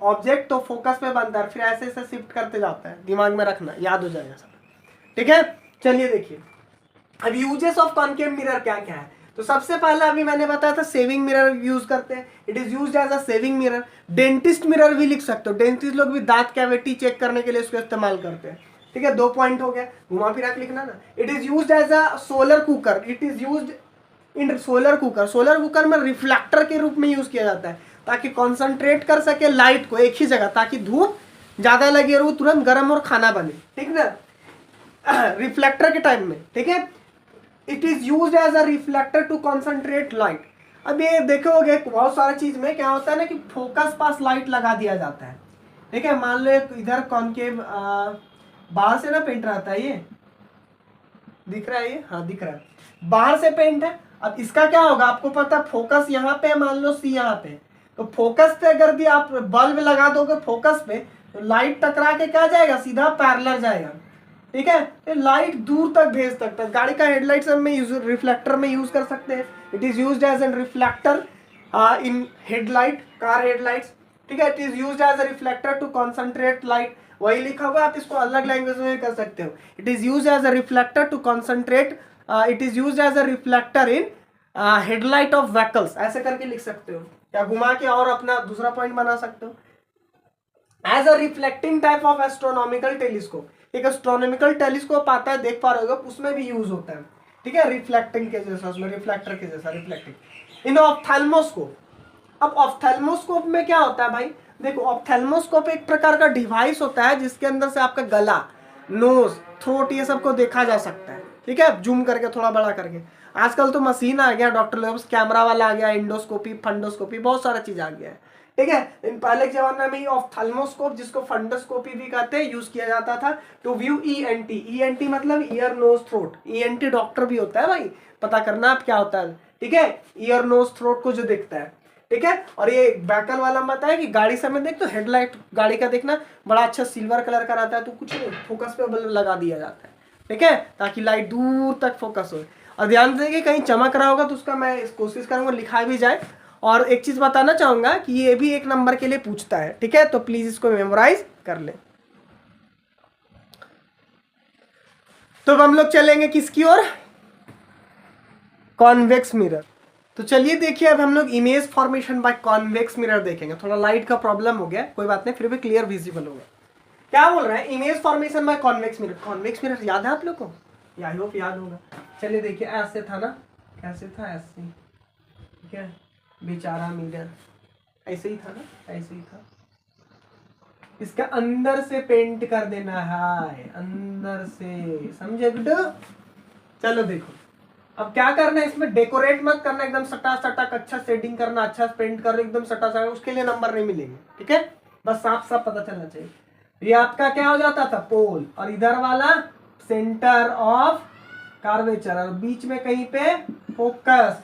Speaker 1: ऑब्जेक्ट तो फोकस पे बनता है, फिर ऐसे ऐसे शिफ्ट करते जाता है, दिमाग में रखना, याद हो जाएगा सब। ठीक है, चलिए देखिए अब यूजेस ऑफ कॉनकेव मिरर क्या क्या है। तो सबसे पहला अभी मैंने बताया था सेविंग मिरर यूज करते हैं, it is used as a shaving mirror. Dentist mirror भी लिख सकते हो, डेंटिस्ट लोग भी दांत कैविटी चेक करने के लिए उसको इस्तेमाल करते हैं। ठीक है, 2 पॉइंट हो गया, घुमा फिरा के लिखना ना। It is used as a solar cooker, it is used in solar cooker. Solar cooker में रिफ्लेक्टर के रूप में यूज किया जाता है ताकि कॉन्सेंट्रेट कर सके लाइट को एक ही जगह, ताकि धूप ज्यादा लगे और वो तुरंत गर्म और खाना बने। ठीक ना, रिफ्लेक्टर के टाइम में। ठीक है, it is used as a reflector to concentrate light. अब ये देखोगे बहुत सारी चीज में क्या होता है ना कि फोकस पास लाइट लगा दिया जाता है। ठीक है, मान लो इधर कॉनकेव बाहर से ना पेंट रहता है, ये दिख रहा है, ये हाँ दिख रहा है, बाहर से पेंट है। अब इसका क्या होगा आपको पता है, फोकस यहाँ पे, मान लो सी यहाँ पे, तो फोकस पे अगर भी आप बल्ब लगा दोगे फोकस पे तो लाइट टकरा के क्या जाएगा, सीधा पैरेलल जाएगा। ठीक है, तो लाइट दूर तक भेज सकता है। गाड़ी का हेडलाइट सब में यूज, रिफ्लेक्टर में यूज कर सकते हैं। It is used as an reflector in headlight, car headlights. ठीक है, it is used as a reflector to concentrate light, वही लिखा हुआ, आप इसको अलग लैंग्वेज में कर सकते हो। It is used as a reflector to concentrate, it is used as a reflector in headlight of vehicles, ऐसे करके लिख सकते हो, या घुमा के और अपना दूसरा पॉइंट बना सकते हो। As a reflecting type of astronomical telescope, एक एस्ट्रोनॉमिकल टेलीस्कोप आता है, देख पा रहे हो, उसमें भी यूज होता है। ठीक है, रिफ्लेक्टिंग के जैसा, उसमें रिफ्लेक्टर के जैसा रिफ्लेक्टिंग। इन ऑप्थेल्मोस्कोप, अब ऑप्थेल्मोस्कोप में क्या होता है भाई, देखो ऑप्थेल्मोस्कोप एक प्रकार का डिवाइस होता है जिसके अंदर से आपका गला, नोज, थ्रोट, ये सबको देखा जा सकता है। ठीक है, जूम करके थोड़ा बड़ा करके। आजकल तो मशीन आ गया, डॉक्टर लोग कैमरा वाला आ गया, इंडोस्कोपी, फंडोस्कोपी, बहुत सारा चीज आ गया है। ठीक है, इन पहले के जमाने में ऑप्थेल्मोस्कोप, जिसको फंडोस्कोपी भी कहते हैं, यूज किया जाता था टू व्यू ईएनटी। ईएनटी मतलब ear nose throat, ENT doctor भी होता है भाई, पता करना आप क्या होता है। ठीक है, ईयर नोज थ्रोट को जो देखता है। ठीक है, और ये बैकल वाला बताया कि गाड़ी समय देख तो हेडलाइट गाड़ी का देखना बड़ा अच्छा सिल्वर कलर का रहता है, तो कुछ नहीं, फोकस पे बल्ब लगा दिया जाता है। ठीक है, ताकि लाइट दूर तक फोकस हो। और ध्यान देंगे कहीं चमक रहा होगा तो उसका मैं कोशिश करूंगा लिखा भी जाए। और एक चीज बताना चाहूंगा कि ये भी 1 नंबर के लिए पूछता है। ठीक है, तो प्लीज इसको मेमोराइज कर ले। तो हम लोग चलेंगे किसकी ओर, कॉन्वेक्स मिरर। तो चलिए देखिए, अब हम लोग image formation by convex mirror देखेंगे। थोड़ा लाइट का प्रॉब्लम हो गया, कोई बात नहीं, फिर भी क्लियर विजिबल होगा। क्या बोल रहा है, image formation by convex mirror. Convex mirror याद है आप लोग को, आई होप याद होगा। चलिए देखिए, ऐसे था ना, कैसे था, ऐसे। ठीक है, बेचारा मिरर ऐसे ही था ना, ऐसे ही था। इसका अंदर से पेंट कर देना है, अंदर से, समझे गुड्डू। चलो देखो, अब क्या करना है, इसमें डेकोरेट मत करना, एकदम सटा सटक अच्छा शेडिंग करना, अच्छा पेंट करना, एकदम सटा सटा, उसके लिए नंबर नहीं मिलेंगे। ठीक है, बस साफ साफ पता चलना चाहिए। ये आपका क्या हो जाता था, पोल, और इधर वाला सेंटर ऑफ कार्वेचर, और बीच में कहीं पे फोकस।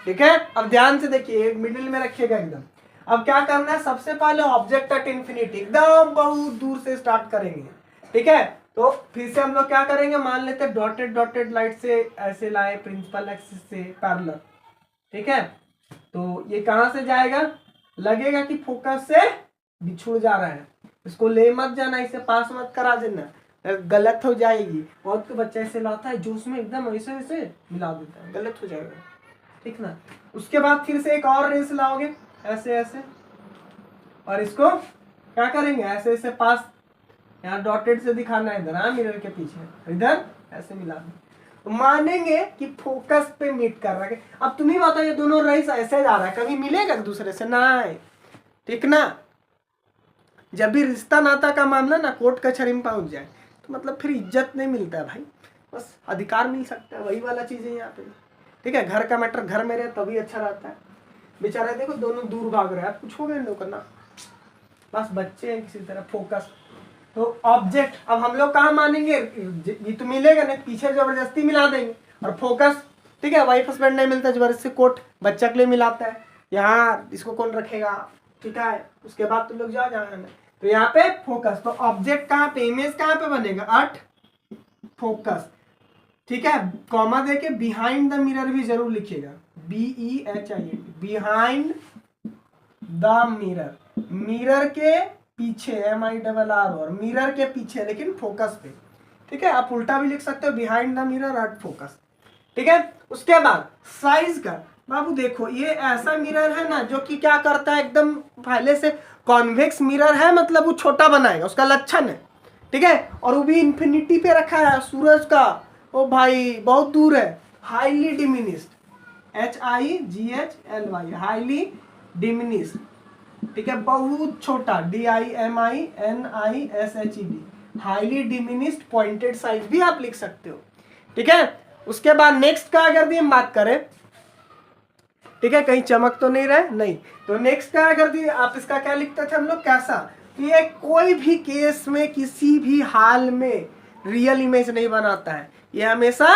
Speaker 1: ठीक है, अब ध्यान से देखिए, मिडिल में रखिएगा एकदम। अब क्या करना है, सबसे पहले ऑब्जेक्ट एट इन्फिनिटी, एकदम बहुत दूर से स्टार्ट करेंगे। ठीक है, तो फिर से हम लोग क्या करेंगे, मान लेते हैं डॉटेड डॉटेड लाइट से ऐसे लाए प्रिंसिपल एक्सिस से पैरेलल। ठीक है, तो ये कहां से जाएगा, लगेगा कि फोकस से बिछुड़ जा रहा है, इसको ले मत जाना, इसे पास मत करा देना, गलत हो जाएगी। बहुत तो बच्चा ऐसे लाता है जो उसमें एकदम ऐसे ऐसे मिला देता है, गलत हो जाएगा। ठीक ना, उसके बाद फिर से एक और रेस लाओगे, ऐसे ऐसे, और इसको क्या करेंगे, ऐसे ऐसे पास, यहाँ डॉटेड से दिखाना है इधर, हाँ मिरर के पीछे, इधर ऐसे मिला दो, तो मानेंगे कि फोकस पे मीट कर रहा है। अब तुम ही बताओ, ये दोनों रेस ऐसे जा रहा है, कभी मिलेगा एक दूसरे से ना। ठीक ना, जब भी रिश्ता नाता का मामला ना कोर्ट कचहरी में पहुंच जाए तो मतलब फिर इज्जत नहीं मिलता है भाई, बस अधिकार मिल सकता है, वही वाला चीज है यहाँ पे। ठीक है, घर का मैटर घर में रहे तभी अच्छा रहता है। बेचारे देखो दोनों दूर भाग रहे हैं, कुछ हो गया इन लोग करना, बस बच्चे हैं किसी तरह, फोकस। तो ऑब्जेक्ट अब हम लोग कहाँ मानेंगे, ये तो मिलेगा नहीं, पीछे जबरदस्ती मिला देंगे, और फोकस। ठीक है, वाइफ हस्बैंड नहीं मिलता, जबरदस्ती कोर्ट बच्चा के लिए मिलाता है, यहाँ इसको कौन रखेगा। ठीक है, उसके बाद तुम लोग जाओ जहाँ, तो यहाँ पे फोकस। तो ऑब्जेक्ट कहाँ पे, इमेज कहाँ पे बनेगा, एट फोकस, ठीक है। कॉमा देके बिहाइंड द मिरर भी जरूर लिखिएगा, BEHIND, behind the mirror, mirror के पीछे, MIRR, और मिरर के पीछे लेकिन फोकस पे, ठीक है। आप उल्टा भी लिख सकते हो, behind the mirror at focus, ठीक है। उसके बाद साइज का, बाबू देखो ये ऐसा मिरर है ना जो कि क्या करता है, एकदम पहले से कॉन्वेक्स मिरर है, मतलब वो छोटा बनाएगा, उसका लक्षण है, ठीक है। और वो भी इन्फिनिटी पे रखा है, सूरज का, ओ भाई बहुत दूर है, highly diminished, HIGHLY, highly diminished, ठीक है, बहुत छोटा, DIMINISHED, highly diminished pointed size भी आप लिख सकते हो, ठीक है। उसके बाद नेक्स्ट का अगर भी हम बात करें, ठीक है, कहीं चमक तो नहीं रहे, नहीं, तो नेक्स्ट का अगर भी आप इसका क्या लिखते थे हम लोग, कैसा, कि ये कोई भी केस में किसी भी हाल में रियल इमेज नहीं बनाता है, ये हमेशा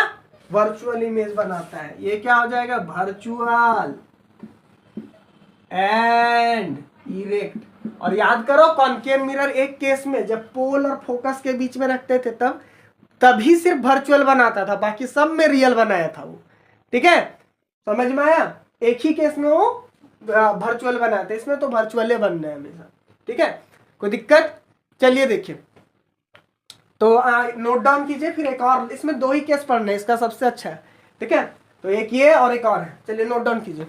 Speaker 1: वर्चुअल इमेज बनाता है। ये क्या हो जाएगा, वर्चुअल एंड इरेक्ट। और याद करो कॉनकेव मिरर एक केस में जब पोल और फोकस के बीच में रखते थे तभी सिर्फ वर्चुअल बनाता था, बाकी सब में रियल बनाया था वो, ठीक है, समझ में आया। एक ही केस में वो वर्चुअल बनाते, इसमें तो वर्चुअल बनना है हमेशा, ठीक है, कोई दिक्कत। चलिए देखिए, तो नोट डाउन कीजिए, फिर एक और, इसमें 2 ही केस पढ़ने हैं, इसका सबसे अच्छा है, ठीक है। तो एक ये और एक और है, चलिए नोट डाउन कीजिए।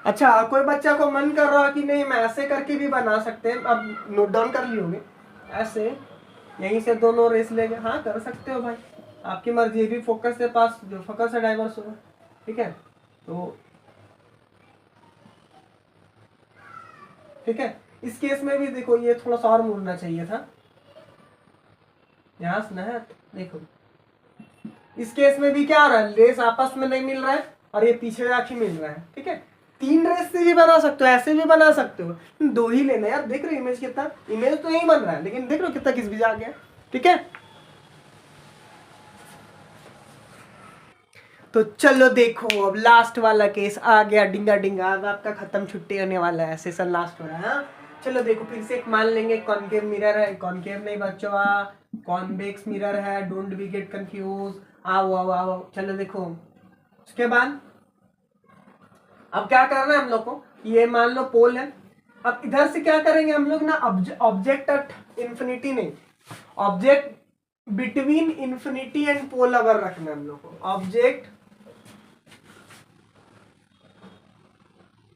Speaker 1: अच्छा, कोई बच्चा को मन कर रहा है कि नहीं मैं ऐसे करके भी बना सकते हैं, अब नोट डाउन कर लिए होंगे, ऐसे यहीं से दोनों रेस लेंगे, हाँ कर सकते हो भाई, आपकी मर्जी, ये भी फोकस से पास, जो फोकस से डाइवर्स होगा, ठीक है। तो ठीक है, इस केस में भी देखो ये थोड़ा सा और मुड़ना चाहिए था, यहाँ से ना है, देखो इस केस में भी क्या हो रहा है, रेस आपस में नहीं मिल रहा है और ये पीछे जाके मिल रहा है, ठीक है। 3 रेस से भी बना सकते हो, ऐसे भी बना सकते हो, 2 ही लेना यार। देख रहे हो इमेज कितना, इमेज तो यही बन रहा है, लेकिन देख रहे हो कितना किस भी जा गया, ठीक है। तो चलो देखो, अब लास्ट वाला केस आ गया, डिंगा डिंगा, अब आपका खत्म, छुट्टी होने वाला है, सेशन लास्ट हो रहा है, हाँ? चलो देखो फिर से एक मान लेंगे, कॉनकेव मिरर है, कॉनकेव नहीं बच्चों, कॉन्वेक्स मिरर है, डोंट बी गेट कंफ्यूज, आओ आओ आओ। चलो देखो, उसके बाद अब क्या करना है हम लोग को, ये मान लो पोल है, अब इधर से क्या करेंगे हम लोग ना, ऑब्जेक्ट एट इंफिनिटी नहीं, object between infinity and pole अगर रखना है हम लोग को, object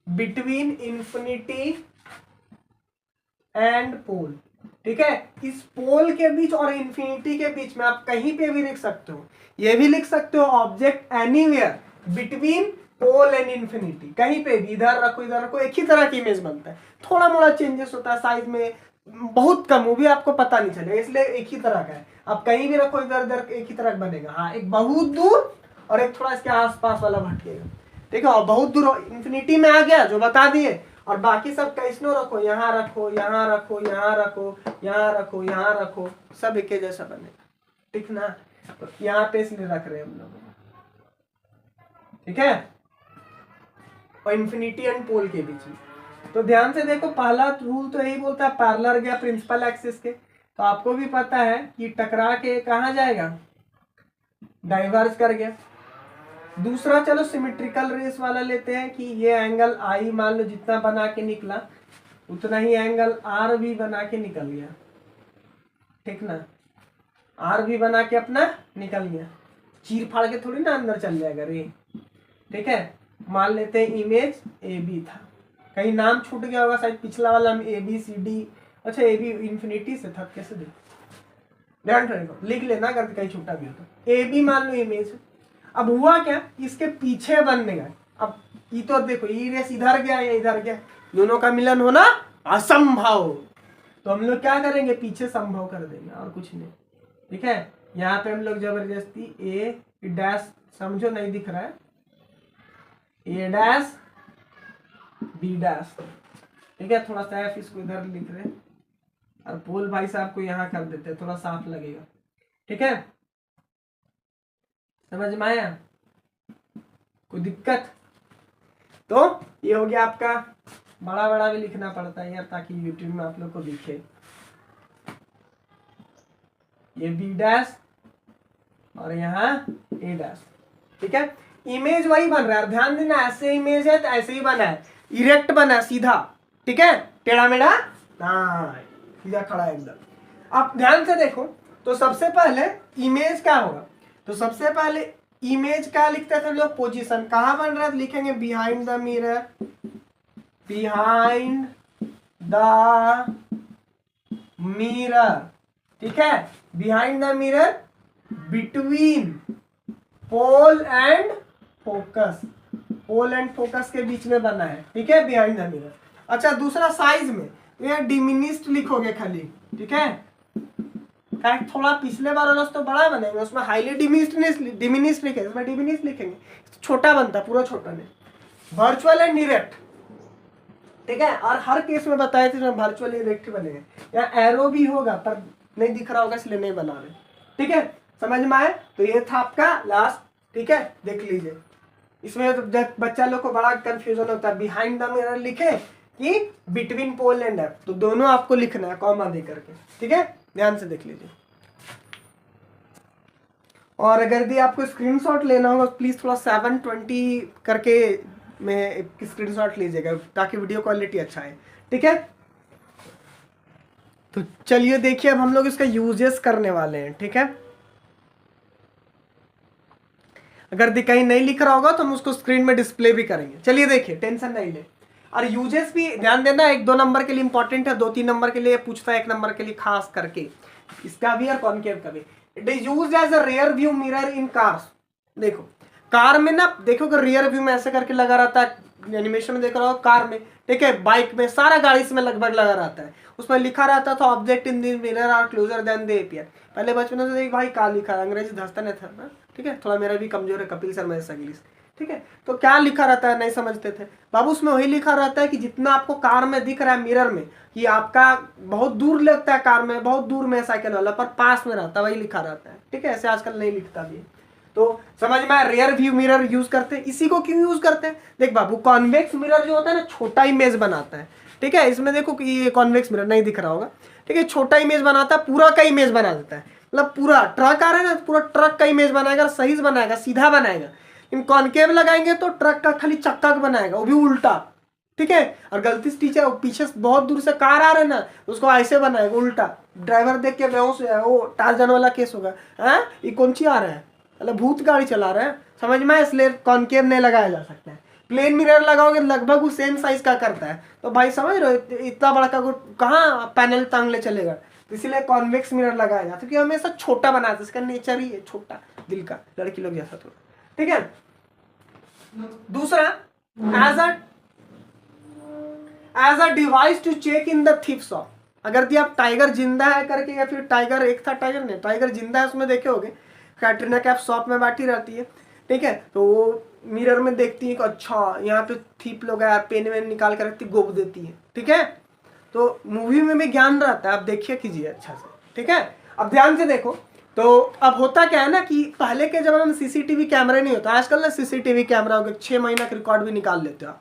Speaker 1: between infinity and pole, ठीक है। इस पोल के बीच और इंफिनिटी के बीच में आप कहीं पे भी लिख सकते हो, ये भी लिख सकते हो, object anywhere between pole and infinity, कहीं पे भी, इधर रखो इधर रखो, एक ही तरह की इमेज बनता है, थोड़ा मोड़ा चेंजेस होता है साइज में, बहुत कम, वो भी आपको पता नहीं चलेगा, इसलिए एक ही तरह का है, आप कहीं भी रखो इधर उधर एक ही तरह का बनेगा। हाँ, एक बहुत दूर और एक थोड़ा इसके आसपास वाला भटकेगा, ठीक है। और बहुत दूर इंफिनिटी में आ गया जो बता दिए, और बाकी सब कैसनो रखो, यहाँ रखो यहाँ रखो यहाँ रखो यहाँ रखो यहाँ रखो, सब एक जैसा बनेगा, ठीक ना। तो यहाँ पे इसलिए रख रहे हैं हम लोग, ठीक है, और इंफिनिटी एंड पोल के बीच में। तो ध्यान से देखो, पहला रूल तो यही बोलता है पैरेलल गया प्रिंसिपल एक्सिस के, तो आपको भी पता है कि टकरा के कहाँ जाएगा, डाइवर्ज कर गया। दूसरा चलो सिमेट्रिकल रेस वाला लेते हैं, कि ये एंगल आई मान लो जितना बना के निकला उतना ही एंगल आर भी बना के निकल गया, ठीक ना, आर भी बना के अपना निकल गया, चीर फाड़ के थोड़ी ना अंदर चल जाएगा रे, ठीक है। मान लेते हैं इमेज ए बी था, कहीं नाम छूट गया होगा शायद, पिछला वाला में ए बी सी डी, अच्छा ए बी इंफिनिटी से था, कैसे देखो, ध्यान रखो, लिख लेना अगर कहीं छूटा भी हो तो। ए बी मान लो इमेज, अब हुआ क्या, इसके पीछे बनने गए, अब ये तो देखो ये रेस इधर गया या इधर गया, दोनों का मिलन होना असंभव, तो हम लोग क्या करेंगे, पीछे संभव कर देंगे और कुछ नहीं, ठीक है। यहाँ पे हम लोग जबरदस्ती ए डैश, समझो नहीं दिख रहा है, ए डैश बी डैश, ठीक है, थोड़ा सा एफ इसको इधर लिख रहे हैं, और पोल भाई साहब को यहाँ कर देते हैं, थोड़ा साफ लगेगा, ठीक है, समझ में आया, कोई दिक्कत। तो ये हो गया आपका, बड़ा बड़ा भी लिखना पड़ता है यार ताकि यूट्यूब में आप लोग को दिखे, ये बी डैश और यहाँ ए डैश, ठीक है। इमेज वही बन रहा है, ध्यान देना, ऐसे इमेज है तो ऐसे ही बना है, इरेक्ट बना है सीधा, ठीक है, टेढ़ा मेढ़ा ना, सीधा खड़ा है एकदम। अब ध्यान से देखो, तो सबसे पहले इमेज क्या होगा, तो सबसे पहले इमेज क्या लिखते थे लोग, पोजीशन, कहाँ बन रहा है, लिखेंगे behind the mirror, behind the mirror, ठीक है, behind the mirror, between pole and focus, pole and focus के बीच में बना है, ठीक है, बिहाइंड द मिरर। अच्छा, दूसरा साइज में ये डिमिनिस्ड लिखोगे खाली, ठीक है, थोड़ा पिछले बार वाला तो बड़ा बनेगा, उसमें हाईली डिमिनिस्ड लिखे, इसमें डिमिनिस्ड लिखेंगे, छोटा बनता, पूरा छोटा नहीं। वर्चुअल एंड डायरेक्ट, ठीक है, और हर केस में बताए थे इसमें वर्चुअल डायरेक्ट बनेंगे, या एरो भी होगा पर नहीं दिख रहा होगा इसलिए नहीं बना रहे, ठीक है, समझ में आए। तो ये था आपका लास्ट, ठीक है, देख लीजिए। इसमें तो जब बच्चा लोग को बड़ा कंफ्यूजन होता है, बिहाइंड द मिरर लिखे कि बिटवीन पोल एंड एफ, तो दोनों आपको लिखना है कॉमा दे करके, ठीक है, ध्यान से देख लीजिए। और अगर भी आपको स्क्रीनशॉट लेना होगा प्लीज थोड़ा 720 करके में स्क्रीनशॉट लीजिएगा ताकि वीडियो क्वालिटी अच्छा है, ठीक है। तो चलिए देखिए, अब हम लोग इसका यूजेस करने वाले हैं, ठीक है। अगर कहीं नहीं लिख रहा होगा तो हम उसको स्क्रीन में डिस्प्ले भी करेंगे। चलिए देखिए, टेंशन नहीं ले। और यूजेस भी ध्यान देना, 1-2 नंबर के लिए इंपॉर्टेंट है, 2-3 नंबर के लिए पूछता है, 1 नंबर के लिए खास करके, इसका भी और कॉनकेव का भी। It is used as a rear view mirror in cars. देखो कार में ना, देखो कि रियर व्यू में ऐसे करके लगा रहता है, एनिमेशन में देख रहा हो कार में, ठीक है, बाइक में, सारा गाड़ी में लगभग लगा रहता है, उसमें लिखा रहता था object in the mirror are closer than they appear. पहले बचपन से देख भाई क्या लिखा है, अंग्रेजी धंसता नहीं था ना, ठीक है, थोड़ा मेरा भी कमजोर है, कपिल शर्मा जैसा इंग्लिश, ठीक है। तो क्या लिखा रहता है नहीं समझते थे बाबू, उसमें वही लिखा रहता है कि जितना आपको कार में दिख रहा है मिरर में, कि आपका बहुत दूर लगता है कार में, बहुत दूर में साइकिल वाला, पर पास में रहता है, वही लिखा रहता है, ठीक है। ऐसे आजकल नहीं लिखता भी। तो समझ में आया, रियर व्यू मिरर यूज करते हैं। इसी को क्यों यूज करते हैं, देख बाबू, कॉन्वेक्स मिरर जो होता है ना, छोटा इमेज बनाता है, ठीक है। इसमें देखो कि ये कॉन्वेक्स मिरर नहीं दिख रहा होगा, ठीक है, छोटा इमेज बनाता है, पूरा का इमेज बना देता है, मतलब पूरा ट्रक आ रहा है ना, पूरा ट्रक का इमेज बनाएगा, सही से बनाएगा, सीधा बनाएगा। इन कॉनकेव लगाएंगे तो ट्रक का खाली चक्का का बनाएगा, वो भी उल्टा, ठीक है। और गलती से टीचर पीछे बहुत दूर से कार आ रहा है ना, उसको ऐसे बनाएगा उल्टा, ड्राइवर देख के बेहोश है, वो टार्जन वाला केस होगा, हाँ ये कौन सी आ रहा है, मतलब भूत गाड़ी चला रहा है, समझ में, इसलिए कॉनकेव नहीं लगाया जा सकता है। प्लेन मिरर लगाओगे लगभग वो सेम साइज का करता है, तो भाई समझ रहे हो, इतना बड़ा का कहाँ पैनल टांग ले चलेगा, तो इसीलिए कॉन्वेक्स मिरर लगाया जाता है, क्योंकि हमेशा छोटा बनाता है, इसका नेचर ही है छोटा, दिल का लड़की लोग जैसा थोड़ा, ठीक है। दूसरा, as a device to check in the thief shop. अगर दी आप टाइगर जिंदा है करके, या फिर टाइगर एक था, टाइगर नहीं, टाइगर जिंदा है, उसमें देखे होगे कैटरीना कैफ शॉप में बैठी रहती है, ठीक है, तो वो मिरर में देखती है कि अच्छा यहाँ पे थीप लोग है, पेन वेन निकाल कर रखती, गोब देती है, ठीक है। तो मूवी में भी ज्ञान रहता है, आप देखिए कीजिए अच्छा से, ठीक है। अब ध्यान से देखो, तो अब होता क्या है ना कि पहले के जमाने में सीसीटीवी कैमरा नहीं होता, आजकल ना सीसीटीवी कैमरा हो गया, 6 महीना का रिकॉर्ड भी निकाल लेते हो आप,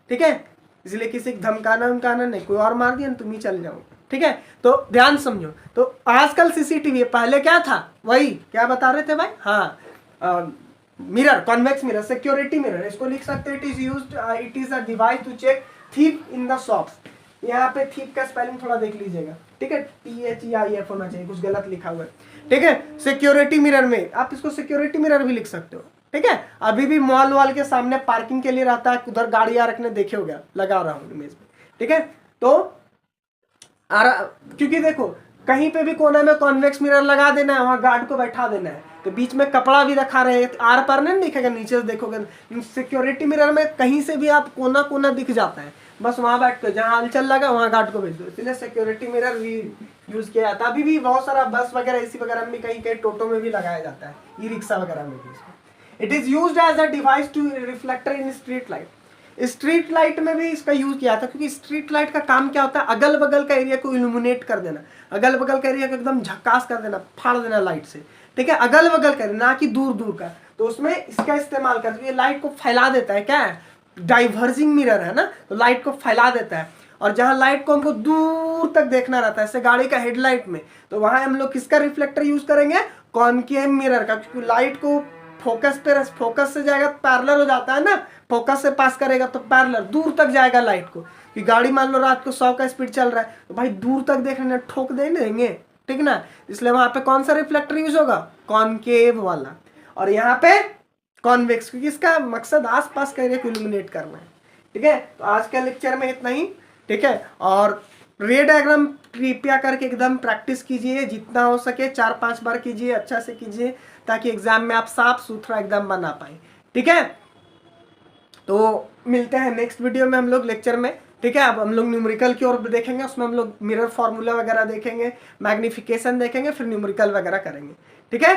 Speaker 1: ठीक है। इसलिए किसी को धमकाना उमकाना नहीं, कोई और मार दिया ना तुम ही चल जाओ, ठीक है। तो ध्यान समझो, तो आजकल सीसीटीवी, पहले क्या था, वही क्या बता रहे थे भाई, हाँ, mirror, convex mirror, security mirror, इसको लिख सकते हैं, it is a device to check thief in the shops. यहाँ पे थीफ का स्पेलिंग थोड़ा देख लीजिएगा, ठीक है, THEIF होना चाहिए, कुछ गलत लिखा हुआ है, ठीक है। सिक्योरिटी मिरर में आप इसको सिक्योरिटी मिरर भी लिख सकते हो, ठीक है। अभी भी मॉल वाल के सामने पार्किंग के लिए रहता है, उधर गाड़ियां रखने देखे हो गया, लगा रहा हूँ इमेज में, ठीक है। तो क्योंकि देखो कहीं पे भी कोने में कॉन्वेक्स मिरर लगा देना है, वहां गार्ड को बैठा देना है, तो बीच में कपड़ा भी रखा रहे, आर पार नहीं दिखेगा, नीचे से देखोगे। सिक्योरिटी मिरर में कहीं से भी आप कोना कोना दिख जाता है, बस वहां बैठ कर जहां हलचल लगा वहां गार्ड को भेज दो, इसलिए सिक्योरिटी मिरर भी यूज किया जाता है। अभी भी बहुत सारा बस वगैरह, एसी वगैरह में, कहीं कहीं टोटो में भी लगाया जाता है, ई रिक्शा वगैरह में भी। It is used as a device to reflector in street light. Street light में भी इसका यूज किया था, क्योंकि स्ट्रीट लाइट का काम क्या होता है, अगल बगल का एरिया को इल्यूमिनेट कर देना, अगल बगल का एरिया को एकदम झक्कास कर देना, फाड़ देना लाइट से, ठीक है, अगल बगल का, ना कि दूर दूर का। तो उसमें इसका इस्तेमाल करते, ये लाइट को फैला देता है, क्या है, डाइवर्जिंग मिरर है ना, तो लाइट को फैला देता है। और जहाँ लाइट को हमको दूर तक देखना रहता है, जैसे गाड़ी का हेडलाइट में, तो वहाँ हम लोग किसका रिफ्लेक्टर यूज करेंगे, कॉनकेव मिरर का, क्योंकि लाइट को फोकस से जाएगा तो पैरेलल हो जाता है ना, फोकस से पास करेगा तो पैरेलल दूर तक जाएगा लाइट को, कि गाड़ी मान लो रात को 100 का स्पीड चल रहा है तो भाई दूर तक देखने ठोक दे देंगे, ठीक ना, इसलिए वहां पे कौन सा रिफ्लेक्टर यूज होगा, कॉनकेव वाला, और यहाँ पे कॉन्वेक्स, क्योंकि इसका मकसद आसपास का एरिया को इल्यूमिनेट करना है। ठीक है, तो आज के लेक्चर में इतना ही। ठीक है, और रे डायग्राम कृपया करके एकदम प्रैक्टिस कीजिए, जितना हो सके 4-5 बार कीजिए, अच्छा से कीजिए, ताकि एग्जाम में आप साफ सुथरा एकदम बना पाए। ठीक है, तो मिलते हैं नेक्स्ट वीडियो में हम लोग लेक्चर में। ठीक है, अब हम लोग न्यूमेरिकल की ओर देखेंगे, उसमें हम लोग मिरर फार्मूला वगैरह देखेंगे, मैग्निफिकेशन देखेंगे, फिर न्यूमेरिकल वगैरह करेंगे। ठीक है।